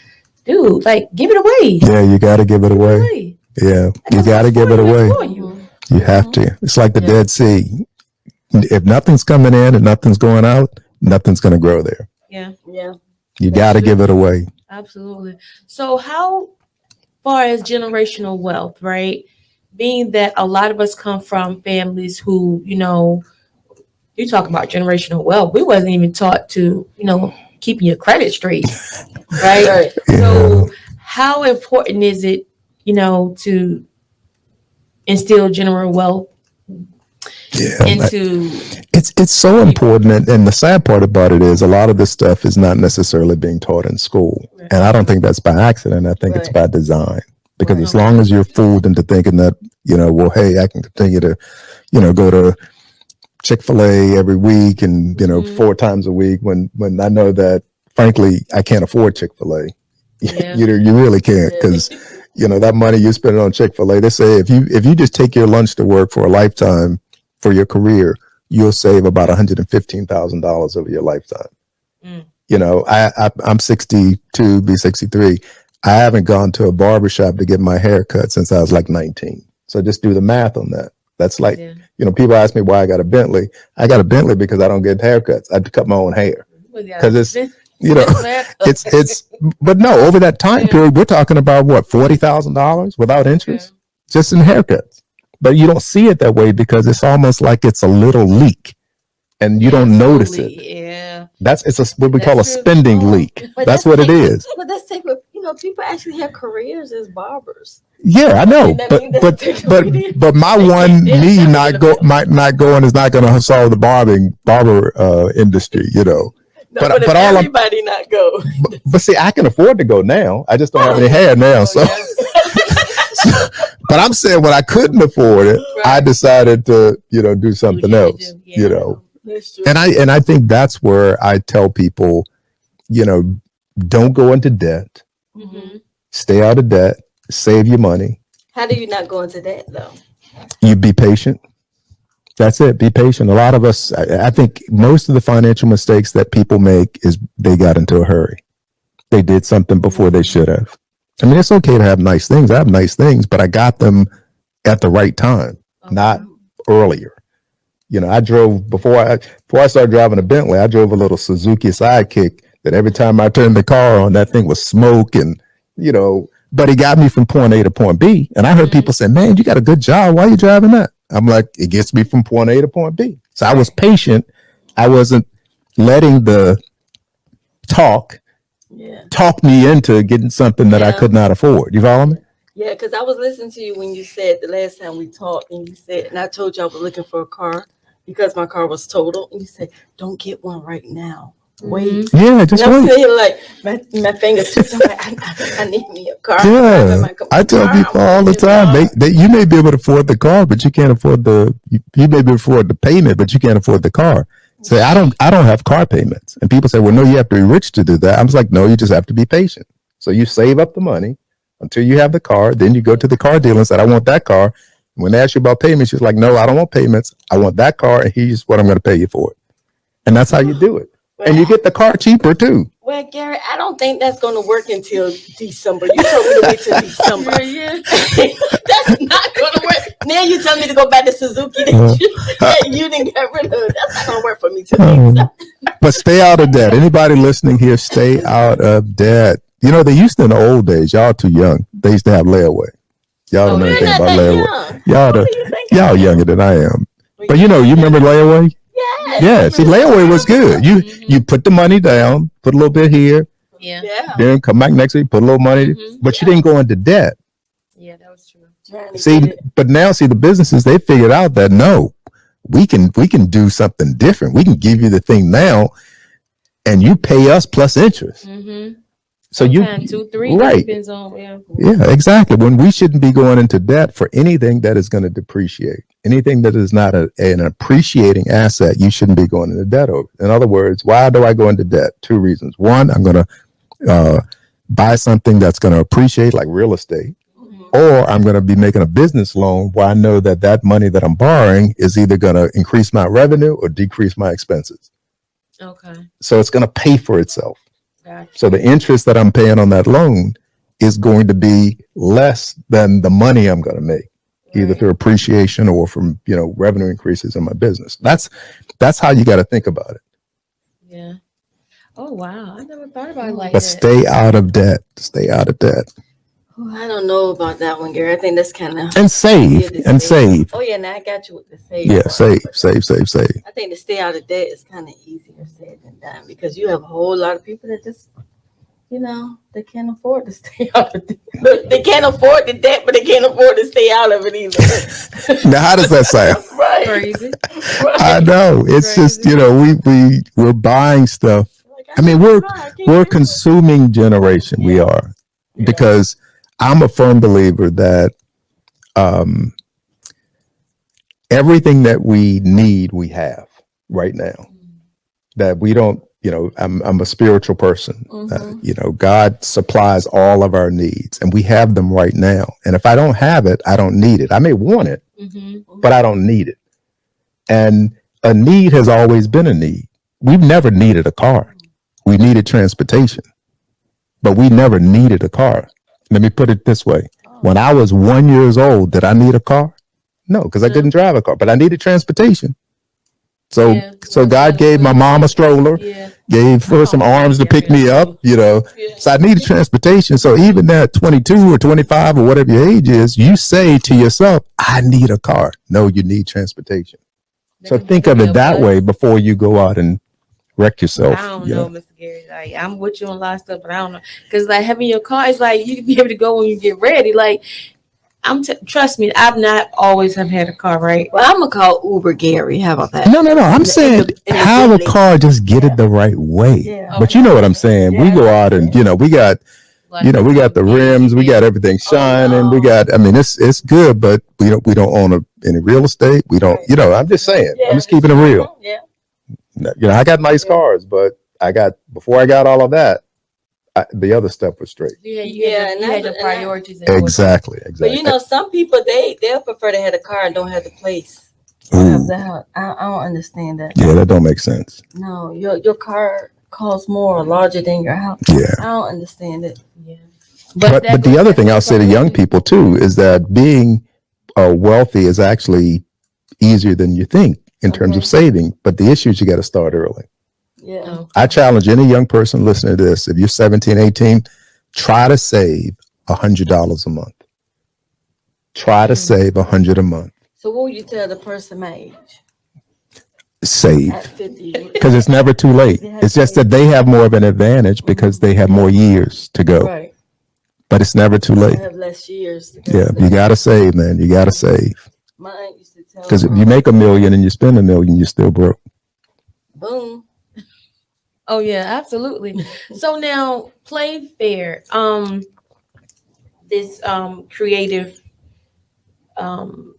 dude, like, give it away. Yeah, you got to give it away. Yeah, you got to give it away. You have to. It's like the Dead Sea. If nothing's coming in and nothing's going out, nothing's going to grow there. Yeah. You got to give it away. Absolutely. So how far as generational wealth, right? Being that a lot of us come from families who, you talk about generational wealth. We wasn't even taught to, keeping your credit straight, right? Yeah. So how important is it, to instill generational wealth into? It's so important, and the sad part about it is a lot of this stuff is not necessarily being taught in school, and I don't think that's by accident. I think it's by design, because as long as you're fooled into thinking that well, hey, I can continue to go to Chick-fil-A every week and 4 times a week when I know that frankly I can't afford Chick-fil-A. You really can't, because that money you spend on Chick-fil-A, they say if you just take your lunch to work for a lifetime for your career, you'll save about $115,000 over your lifetime. I'm 62, be 63. I haven't gone to a barbershop to get my hair cut since I was like 19. So just do the math on that. That's like, people ask me why I got a Bentley. I got a Bentley because I don't get haircuts. I cut my own hair because it's but no, over that time period, we're talking about what, $40,000 without interest just in haircuts. But you don't see it that way because it's almost like it's a little leak and you don't notice it. Yeah. It's what we call a spending leak. That's what it is. But that's people actually have careers as barbers. Yeah, I know, but my one knee might not going is not going to solve the barber industry, No, but all everybody not go. But see, I can afford to go now. I just don't have any hair now, so. But I'm saying when I couldn't afford it, I decided to do something else. And I think that's where I tell people, don't go into debt. Mm-hmm. Stay out of debt. Save your money. How do you not go into debt though? You be patient. That's it. Be patient. A lot of us, I think most of the financial mistakes that people make is they got into a hurry. They did something before they should have. I mean, it's okay to have nice things. I have nice things, but I got them at the right time, not earlier. I drove before I started driving a Bentley, I drove a little Suzuki Sidekick that every time I turned the car on, that thing was smoke and, but it got me from point A to point B. And I heard people say, man, you got a good job. Why are you driving that? I'm like, it gets me from point A to point B. So I was patient. I wasn't letting the talk me into getting something that I could not afford. You follow me? Yeah, because I was listening to you when you said the last time we talked, and you said, and I told you I was looking for a car because my car was totaled, and you said, "Don't get one right now. Wait." Yeah, just and I'm wait. saying like my fingers. I'm like, I need me a car. Yeah, I tell people all the time, you may be able to afford the car, but you can't afford you may be able to afford the payment, but you can't afford the car. Say, I don't have car payments. And people say, well, no, you have to be rich to do that. I was like, no, you just have to be patient. So you save up the money until you have the car. Then you go to the car dealer and say, I want that car. When they ask you about payments, you're like, no, I don't want payments. I want that car, and here's what I'm going to pay you for it. And that's how you do it. And you get the car cheaper too. Well, Gary, I don't think that's going to work until December. You told me to wait till December. That's not going to work. Now you tell me to go back to Suzuki that you didn't get rid of. That's not going to work for me till December. But stay out of debt. Anybody listening here, stay out of debt. You know, they used to in the old days, y'all too young. They used to have layaway. Y'all don't know anything about layaway. Y'all younger than I am. But you know, you remember layaway? Yeah, see, layaway was good. You put the money down, put a little bit here, then come back next week, put a little money, but you didn't go into debt. Yeah, that was true. See, but now see the businesses, they figured out that no, we can do something different. We can give you the thing now, and you pay us plus interest. So sometimes 2, 3, right? Depends on yeah, exactly. When we shouldn't be going into debt for anything that is going to depreciate. Anything that is not an appreciating asset, you shouldn't be going into debt over. In other words, why do I go into debt? 2 reasons. One, I'm going to buy something that's going to appreciate, like real estate, or I'm going to be making a business loan where I know that that money that I'm borrowing is either going to increase my revenue or decrease my expenses. Okay. So it's going to pay for itself. Gotcha. So the interest that I'm paying on that loan is going to be less than the money I'm going to make. Either through appreciation or from, revenue increases in my business. That's how you got to think about it. Yeah. Oh, wow. I never thought about it like but that. Stay out of debt. Stay out of debt. I don't know about that one, Gary. I think that's kind of and save. Oh yeah, now I got you with the save. Yeah, part. save. I think to stay out of debt is kind of easier said than done because you have a whole lot of people that just, they can't afford to stay out of debt. Look, they can't afford the debt, but they can't afford to stay out of it either. Now, how does that sound? Right. Crazy. Right. I know. It's just, we're buying stuff. I mean, we're a consuming generation. We are, because I'm a firm believer that everything that we need, we have right now. That we don't, I'm a spiritual person. God supplies all of our needs, and we have them right now. And if I don't have it, I don't need it. I may want it, but I don't need it. And a need has always been a need. We've never needed a car. We needed transportation, but we never needed a car. Let me put it this way. When I was 1 year old, did I need a car? No, because I didn't drive a car, but I needed transportation. So God gave my mom a stroller, gave her some arms to pick me up, So I needed transportation. So even at 22 or 25 or whatever your age is, you say to yourself, I need a car. No, you need transportation. So think of it that way before you go out and wreck yourself. I don't know, Mr. Gary. Like, I'm with you on a lot of stuff, but I don't know. Because like having your car is like you can be able to go when you get ready. Like trust me, I've not always have had a car, right? Well, I'm gonna call Uber Gary. How about that? No. I'm saying have a car, just get it the right way. Yeah. But you know what I'm saying? We go out and we got we got the rims, we got everything shining, we got. I mean, it's good, but we don't own any real estate. We don't. I'm just saying. I'm just keeping it real. Yeah. I got nice cars, but before I got all of that, the other stuff was straight. You had your priorities. Exactly. But some people they'll prefer to have a car and don't have the place. I don't understand that. Yeah, that don't make sense. No, your car costs more, larger than your house. Yeah, I don't understand it. Yeah. But the other thing I'll say to young people too is that being wealthy is actually easier than you think in terms of saving. But the issue is you got to start early. Yeah. I challenge any young person listening to this. If you're 17, 18, try to save $100 a month. Try to save $100 a month. So what would you tell the person my age? save At 50. because it's never too late. It's just that they have more of an advantage because they have more years to go, Right. but it's never too I late. have less years. To go. Yeah, you got to save, man. You got to save My aunt used to tell because if me, you make $1 million and you spend $1 million, you're still broke. boom. Oh yeah, absolutely. So now Playfair, this creative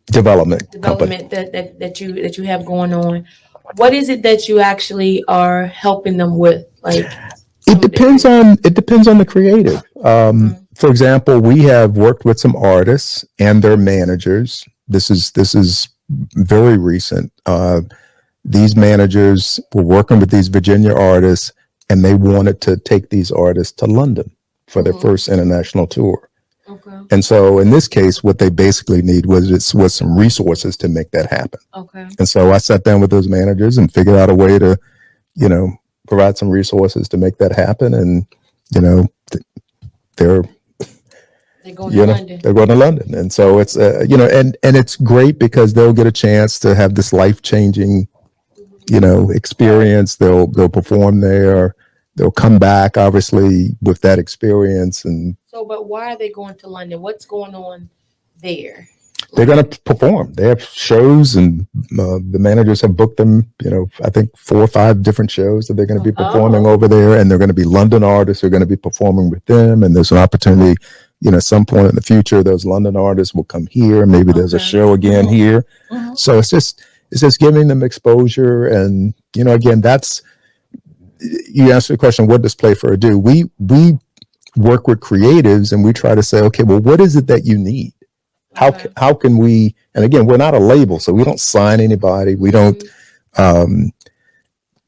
Development company. development that you have going on. What is it that you actually are helping them with? Like It depends on the creative. For example, we have worked with some artists and their managers. This is very recent. These managers were working with these Virginia artists, and they wanted to take these artists to London for their first international tour. Okay. And so, in this case, what they basically need was some resources to make that happen. Okay. And so, I sat down with those managers and figured out a way to, provide some resources to make that happen. And they're going to London. they're going to London, and so it's and it's great because they'll get a chance to have this life-changing experience. They'll perform there. They'll come back obviously with that experience. And So, but why are they going to London? What's going on there? they're going to perform. They have shows, and the managers have booked them, I think 4 or 5 different shows that they're going to be performing over there. And they're going to be London artists who are going to be performing with them. And there's an opportunity, at some point in the future, those London artists will come here. Maybe there's a show again here. So it's just giving them exposure. And, again, you asked the question, what does Playfair do? We work with creatives and we try to say, okay, well, what is it that you need? How can we, and again, we're not a label, so we don't sign anybody. We don't,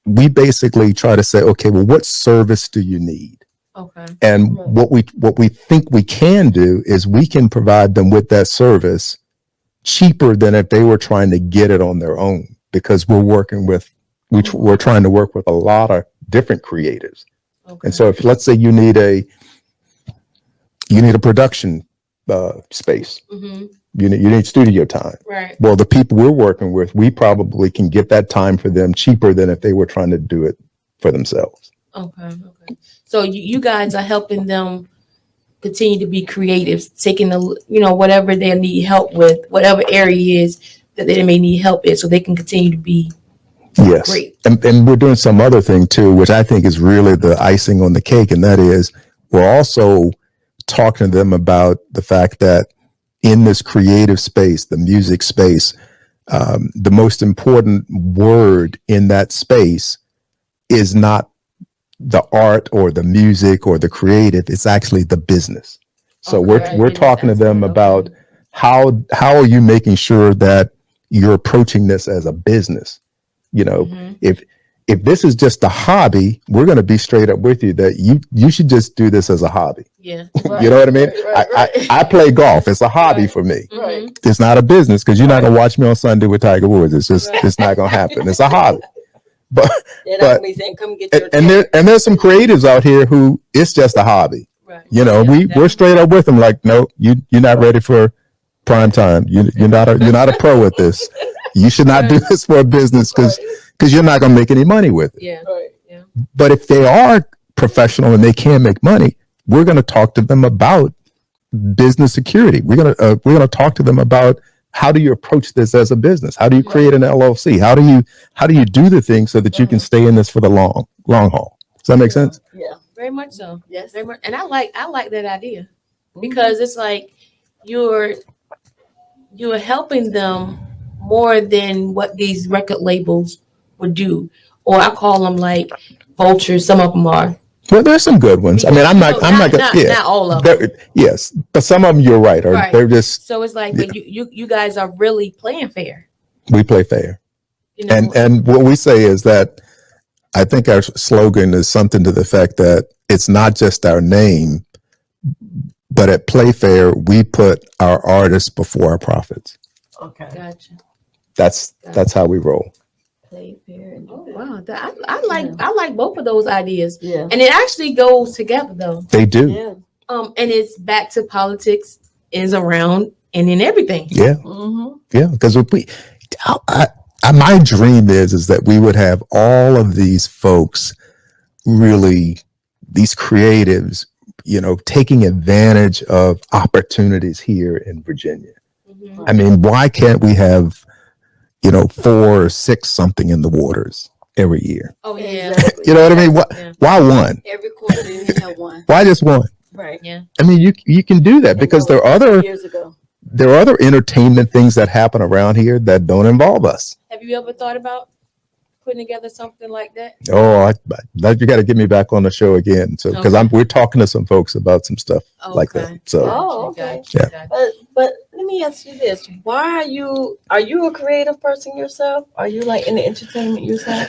we basically try to say, okay, well, what service do you need? Okay. And what we think we can do is we can provide them with that service cheaper than if they were trying to get it on their own, because we're trying to work with a lot of different creatives. Okay. And so if, let's say you need a production space, you need studio time. Right. Well, the people we're working with, we probably can get that time for them cheaper than if they were trying to do it for themselves. Okay. So you guys are helping them continue to be creative, taking whatever they need help with, whatever area is that they may need help in, so they can continue to be Yes. great. And we're doing some other thing too, which I think is really the icing on the cake. And that is, we're also talking to them about the fact that in this creative space, the music space, the most important word in that space is not the art or the music or the creative. It's actually the business. So we're talking to them about how are you making sure that you're approaching this as a business? If this is just a hobby, we're going to be straight up with you that you should just do this as a hobby. Yeah. You know what I mean? Right. I play golf. It's a hobby for me. Right. It's not a business, because you're not going to watch me on Sunday with Tiger Woods. It's not going to happen. It's a hobby. But saying, come get your and there's some creatives out here who it's just a hobby. Right. We're straight up with them like, no, you're not ready for prime time. You're not a pro at this. You should not do this for a business because you're not going to make any money with it. Yeah. Right. Yeah. But if they are professional and they can make money, we're going to talk to them about business security. We're going to talk to them about, how do you approach this as a business? How do you create an LLC? How do you do the thing so that you can stay in this for the long haul? Does that make sense? Yeah. Very much so. Yes. Very much. And I like that idea, because it's like you're helping them more than what these record labels would do, or I call them like vultures. Some of them are. Well, there's some good ones. I mean, Not all of them. Yes, but some of them, you're right. Right. They're just, So it's like, but you guys are really playing fair. we play fair. And what we say is that I think our slogan is something to the effect that it's not just our name, but at Playfair, we put our artists before our profits. Okay. Gotcha. That's how we roll. Play fair and do Oh that. wow, I like both of those ideas, Yeah. and it actually goes together though. They do. Yeah. And it's back to politics, is around, and in everything. Yeah. Mm-hmm. Yeah. Because my dream is that we would have all of these folks, really, these creatives, taking advantage of opportunities here in Virginia. I mean, why can't we have, 4 or 6 something in the waters every year? Oh yeah. Exactly. You know what I mean? Why one? Every quarter you have one. Why just one? Right. Yeah. I mean, you can do that because there are years ago. other entertainment things that happen around here that don't involve us. Have you ever thought about putting together something like that? Oh, you got to get me back on the show again. So because Okay. we're talking to some folks about some stuff like that. So Oh, okay. Gotcha. But let me ask you this: why are you a creative person yourself? Are you like in the entertainment yourself?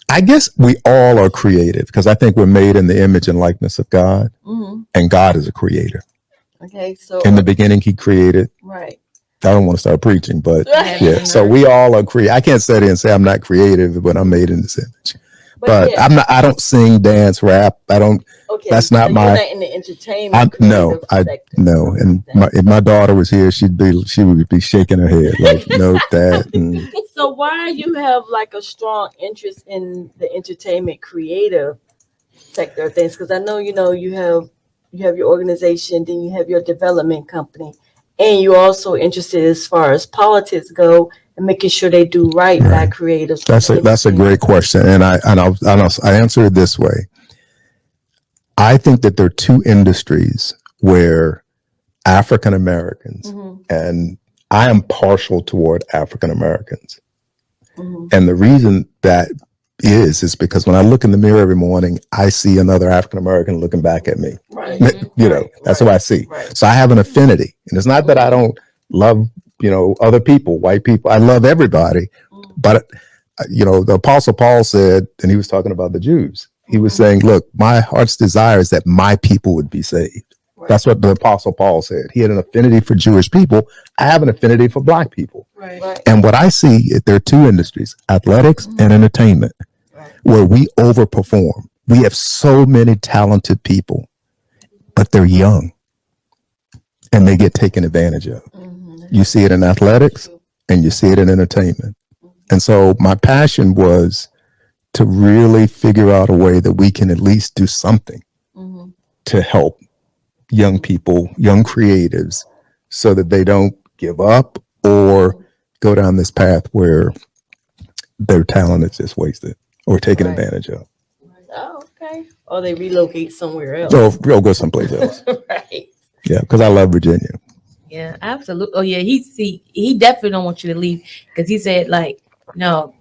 I guess we all are creative because I think we're made in the image and likeness of God, Mm-hmm. and God is a creator. Okay, so In the beginning, He created. right. I don't want to start preaching, but Right. yeah. So we all are creative. I can't sit here and say I'm not creative, but I'm made in this image. But yeah, I'm not. I don't sing, dance, rap. I don't. okay, that's not so my- you're not in the entertainment. No. creative sector. No. And if my daughter was here, she would be shaking her head like, no, that. And, So why you have like a strong interest in the entertainment creative sector of things? Because I know you have your organization, then you have your development company, and you're also interested as far as politics go and making sure they do right by creatives. That's a great question, and I'll answer it this way. I think that there are 2 industries where African Americans, Mhm, and I am partial toward African Americans, mhm. and the reason that is because when I look in the mirror every morning, I see another African American looking back at me. Right. That's what I see. Right. So I have an affinity, and it's not that I don't love, other people, white people. I love everybody, Mhm. but the Apostle Paul said, and he was talking about the Jews. He was saying, "Look, my heart's desire is that my people would be saved." Right. That's what the Apostle Paul said. He had an affinity for Jewish people. I have an affinity for Black people. Right. Right. And what I see is there are 2 industries: athletics and entertainment, Right. where we overperform. We have so many talented people, but they're young and they get taken advantage of. Mhm. You see it in athletics and you see it in entertainment. And so my passion was to really figure out a way that we can at least do something Mhm. to help young people, young creatives, so that they don't give up or go down this path where their talent is just wasted or taken Right. advantage of. Oh, okay. Or they relocate somewhere else. So we'll go someplace else. Right. Yeah, because I love Virginia. Yeah, absolutely. Oh yeah, he definitely don't want you to leave because he said like, no,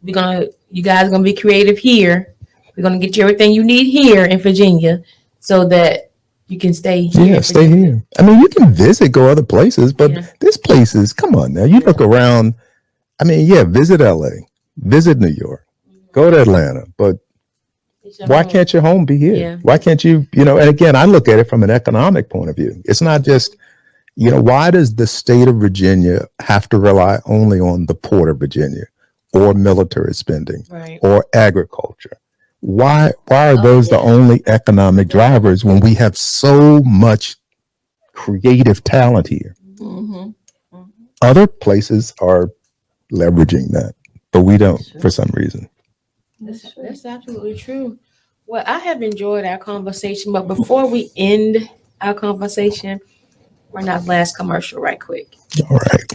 you guys gonna be creative here. We're gonna get you everything you need here in Virginia, so that you can stay here. Yeah, in stay Virginia. here. I mean, you can visit, go other places, but Yeah. this place is, come on now. You look around. I mean, yeah, visit LA, visit New York, go to Atlanta, but It's your why home. can't your home be here? Yeah. Why can't you, and again, I look at it from an economic point of view. It's not just, why does the state of Virginia have to rely only on the Port of Virginia or military spending Right. or agriculture? Why are those the only economic drivers when we have so much creative talent here? Mhm. Other places are leveraging that, but we don't for some reason. That's absolutely true. Well, I have enjoyed our conversation, but before we end our conversation, run our last commercial right quick. All right.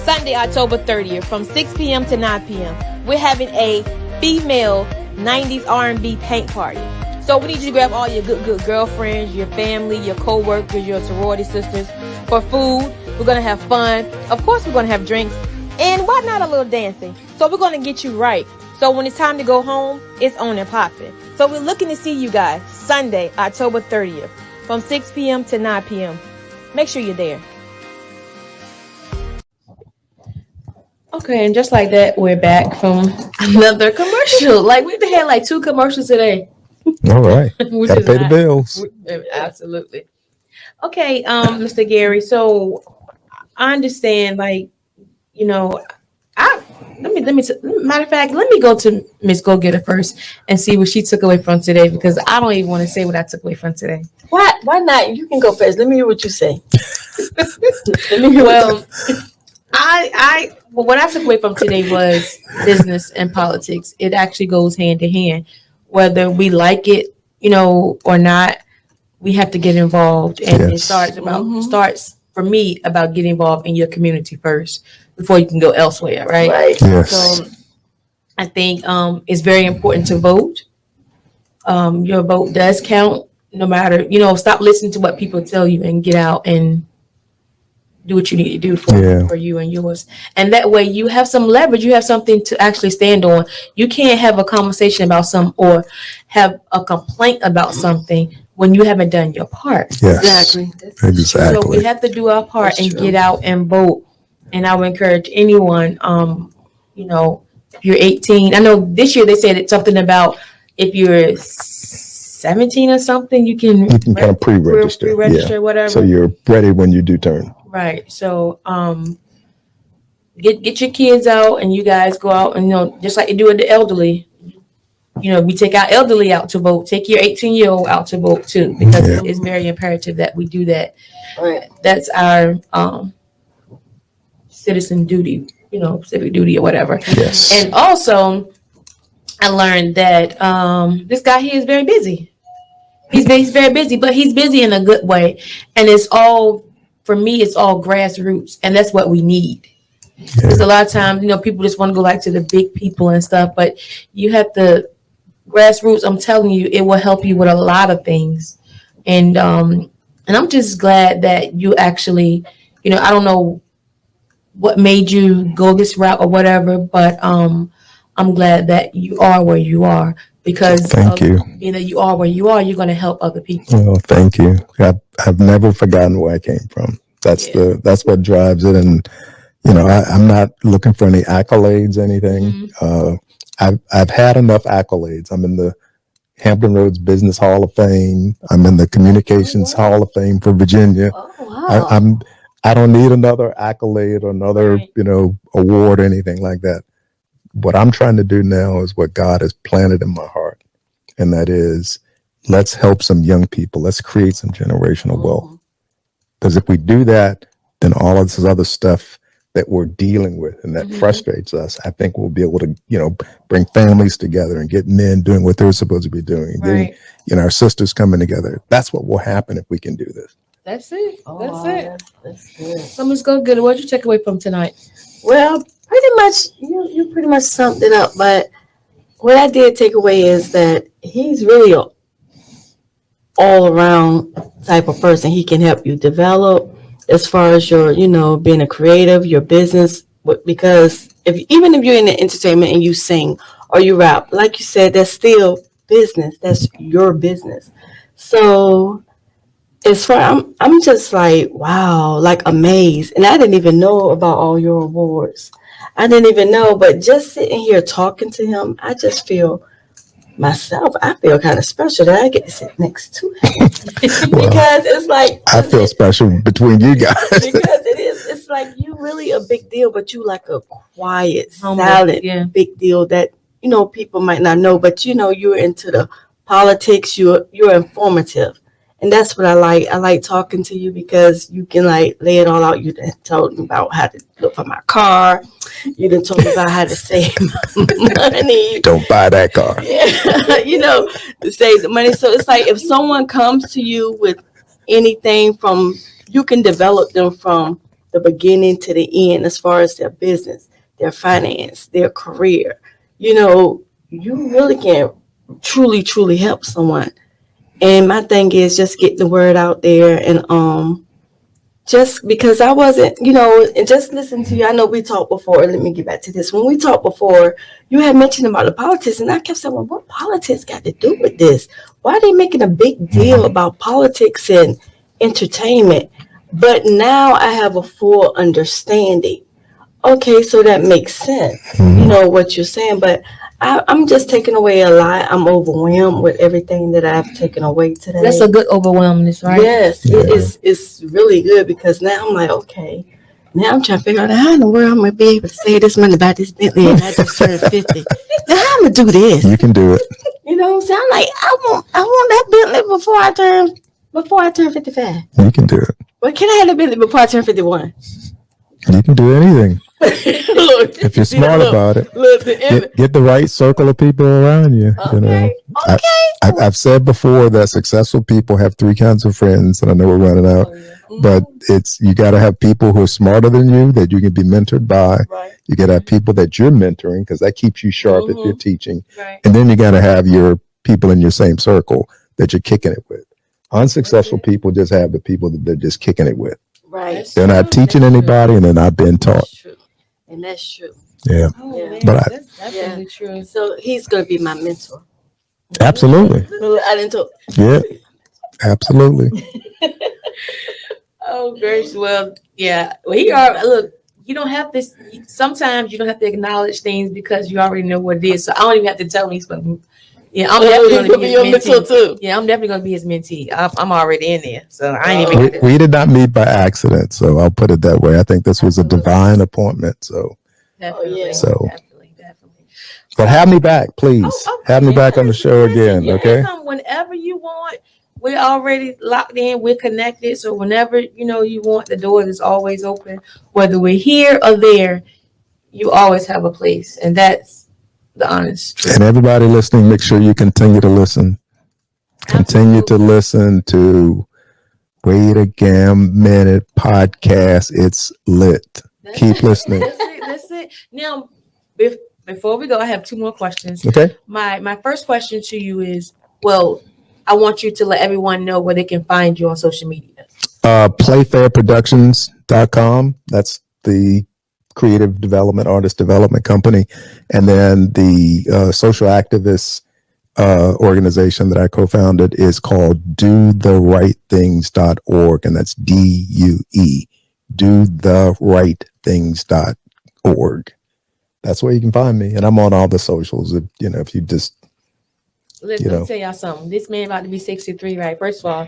Sunday, October 30th from 6 p.m. to 9 p.m. We're having a female 90s R&B paint party. So we need you to grab all your good girlfriends, your family, your co-workers, your sorority sisters for food. We're going to have fun. Of course, we're going to have drinks. And why not a little dancing? So we're going to get you right. So when it's time to go home, it's on and popping. So we're looking to see you guys Sunday, October 30th from 6 p.m. to 9 p.m. Make sure you're there. Okay, and just like that, we're back from another commercial. Like we had like 2 commercials today. All right. Which Got to is pay the nice. bills. Absolutely. Okay, Mr. Gary. So I understand, like, matter of fact, let me go to Miss Go Getter first and see what she took away from today, because I don't even want to say what I took away from today. Why not? You can go first. Let me hear what you say. Let me hear Well, Well, what I took away from today was business and politics. It actually goes hand to hand, whether we like it, or not. We have to get involved, and it Yes. starts for me about getting involved in your community first before you can go elsewhere, right? Right. Yes. So I think it's very important to vote. Your vote does count, no matter, stop listening to what people tell you and get out and do what you need to do Yeah. for you and yours. And that way you have some leverage. You have something to actually stand on. You can't have a conversation about or have a complaint about something when you haven't done your part. Yes. Exactly. So we Exactly. have to do our part That's and true. get out and vote. And I would encourage anyone, if you're 18, I know this year they said it's something about if you're 17 or something, you can kind of pre-register. pre-register, whatever. So you're ready when you do turn. Right. So get your kids out and you guys go out and just like you do with the elderly. We take our elderly out to vote. Take your 18-year-old out to vote too, because Yeah. it's very imperative that we do that. Right. That's our citizen duty, civic duty or whatever. Yes. And also, I learned that this guy here is very busy. He's very busy, but he's busy in a good way. And for me, it's all grassroots, and that's what we need. Because a lot of times, people just want to go like to the big people and stuff, but you have to grassroots. I'm telling you, it will help you with a lot of things. And I'm just glad that you actually, I don't know what made you go this route or whatever, but I'm glad that you are where you are, because Thank you. being that you are where you are, you're going to help other people. Well, thank you. I've never forgotten where I came from. That's what drives it. And, I'm not looking for any accolades, anything. I've had enough accolades. I'm in the Hampton Roads Business Hall of Fame. I'm in the Communications Hall of Fame for Virginia. Oh, wow. I don't need another accolade or another, Right. award or anything like that. What I'm trying to do now is what God has planted in my heart. And that is, let's help some young people. Let's create some generational wealth. Because if we do that, then all of this other stuff that we're dealing with and that frustrates us, I think we'll be able to, bring families together and get men doing what they're supposed to be doing. And Right. getting, our sisters coming together. That's what will happen if we can do this. That's it. Oh, That's wow, it. That's good. So Ms. Go Good, what did you take away from tonight? Well, pretty much, you pretty much summed it up. But what I did take away is that he's really a all-around type of person. He can help you develop as far as your, being a creative, your business. Because even if you're in the entertainment and you sing or you rap, like you said, that's still business. That's your business. So as far I'm just like, wow, like amazed. And I didn't even know about all your awards. I didn't even know, but just sitting here talking to him, I just feel I feel kind of special that I get to sit next to him. Because it's like, I feel special between you guys. because it's like you really a big deal, but you like a quiet, Humble, silent yeah. big deal that people might not know, but you're into the politics, you're informative. And that's what I like. I like talking to you because you can like lay it all out. You done told me about how to look for my car. You done told me about how to save money. Don't buy that car. Yeah. To save the money. So it's like if someone comes to you with anything you can develop them from the beginning to the end as far as their business, their finance, their career. You really can truly, truly help someone. And my thing is just get the word out there, and just because I wasn't, and just listen to you. I know we talked before. Let me get back to this. When we talked before, you had mentioned about the politics, and I kept saying, well, what politics got to do with this? Why are they making a big deal about politics and entertainment? But now I have a full understanding. Okay, so that makes sense, what you're saying, but I'm just taking away a lot. I'm overwhelmed with everything that I've taken away today. That's a good overwhelmness, right? Yes, it's really good because now I'm like, okay, now I'm trying to figure out how in the world I'm going to be able to save this money about this Bentley and I just turned 50. Now how I'm going to do this? You can do it. You know what I'm saying? I'm like, I want that Bentley before I turn 55. You can do it. Well, can I have the Bentley before I turn 51? You can do anything Look, if you're smart about it. Look, the image. Get the right circle of people around you. You know, Okay. I've said before that successful people have three kinds of friends, and I know we're running out, but it's you got to have people who are smarter than you that you can be mentored by. Right. You got to have people that you're mentoring because that keeps you sharp if you're teaching, Right. and then you got to have your people in your same circle that you're kicking it with. Unsuccessful people just have the people that they're just kicking it with. Right. They're not teaching anybody, and they're not being taught. That's true. And that's true. Yeah, Oh, Yeah. man, But that's definitely true. So he's gonna be my mentor. absolutely. I didn't talk. Yeah, absolutely. Oh, gracious. Well, yeah. Well, you are. Look, you don't have to. Sometimes you don't have to acknowledge things because you already know what it is. So I don't even have to tell him something. Yeah, I'm definitely going to be your his mentor mentee. too. Yeah, I'm definitely going to be his mentee. I'm already in there, so I ain't even. We did not meet by accident, so I'll put it that way. I think this was a divine appointment. So, Definitely, yeah. So- definitely. but have me back, please. Oh, Have me man, back on the listen, show listen, again, you okay? can come whenever you want. We're already locked in. We're connected. So whenever you want, the door is always open. Whether we're here or there, you always have a place, and that's the honest truth. And everybody listening, make sure you continue to listen. Continue to Absolutely. listen to Wait a Gam Minute podcast. It's lit. That's Keep it. listening. That's it. Now, before we go, I have two more questions. Okay. My first question to you is, well, I want you to let everyone know where they can find you on social media. Playfairproductions.com. That's the creative development, artist development company. And then the social activist organization that I co-founded is called DoTheRightThings.org. And that's DUE, DoTheRightThings.org. That's where you can find me. And I'm on all the socials. If you just, Let You me know. tell y'all something. This man about to be 63, right? First of all,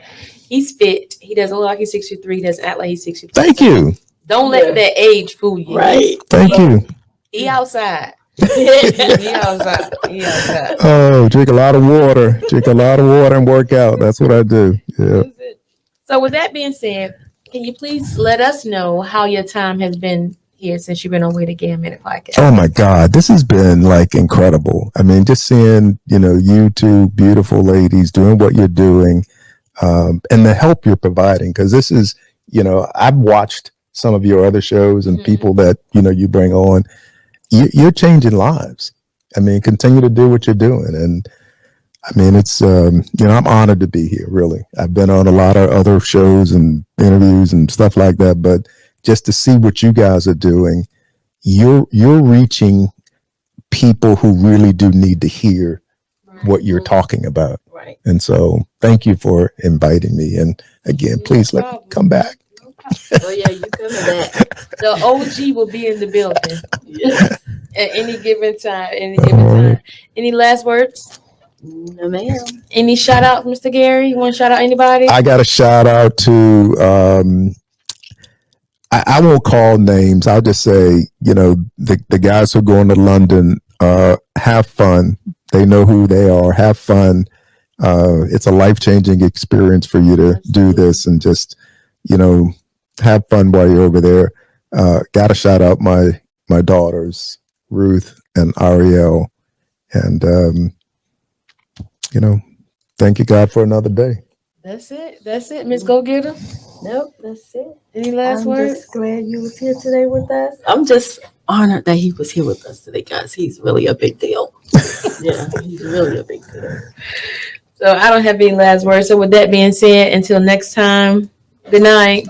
he's fit. He doesn't look like he's 63. He doesn't act like he's 63. thank you. Don't let that age fool you. Right. Thank you. He outside. He outside. He outside. Oh, drink a lot of water. Drink a lot of water and work out. That's what I do. Yeah. So with that being said, can you please let us know how your time has been here since you've been on Way to Gam Minute podcast? Oh my God, this has been like incredible. I mean, just seeing, you two beautiful ladies doing what you're doing, and the help you're providing. Because this is, I've watched some of your other shows and people that, you bring on. You're changing lives. I mean, continue to do what you're doing. And I mean, it's, I'm honored to be here, really. I've been on a lot of other shows and interviews and stuff like that, but just to see what you guys are doing, you're reaching people who really do need to hear what you're talking about. Right. And so thank you for inviting me. And again, please let me come back. Oh yeah, you coming back. The OG will be in the building Yes. at any given time. Any last words? No, ma'am. Any shout out, Mr. Gary? You want to shout out anybody? I got a shout out to, I won't call names. I'll just say, the guys who are going to London, have fun. They know who they are. Have fun. It's a life-changing experience for you to do this and just, have fun while you're over there. Got to shout out my daughters, Ruth and Ariel. And, thank you, God, for another day. That's it. Miss Go Getter. Nope, that's it. Any last I'm words? just glad you was here today with us. I'm just honored that he was here with us today, guys. He's really a big deal. Yeah, he's really a big deal. So I don't have any last words. So with that being said, until next time, good night.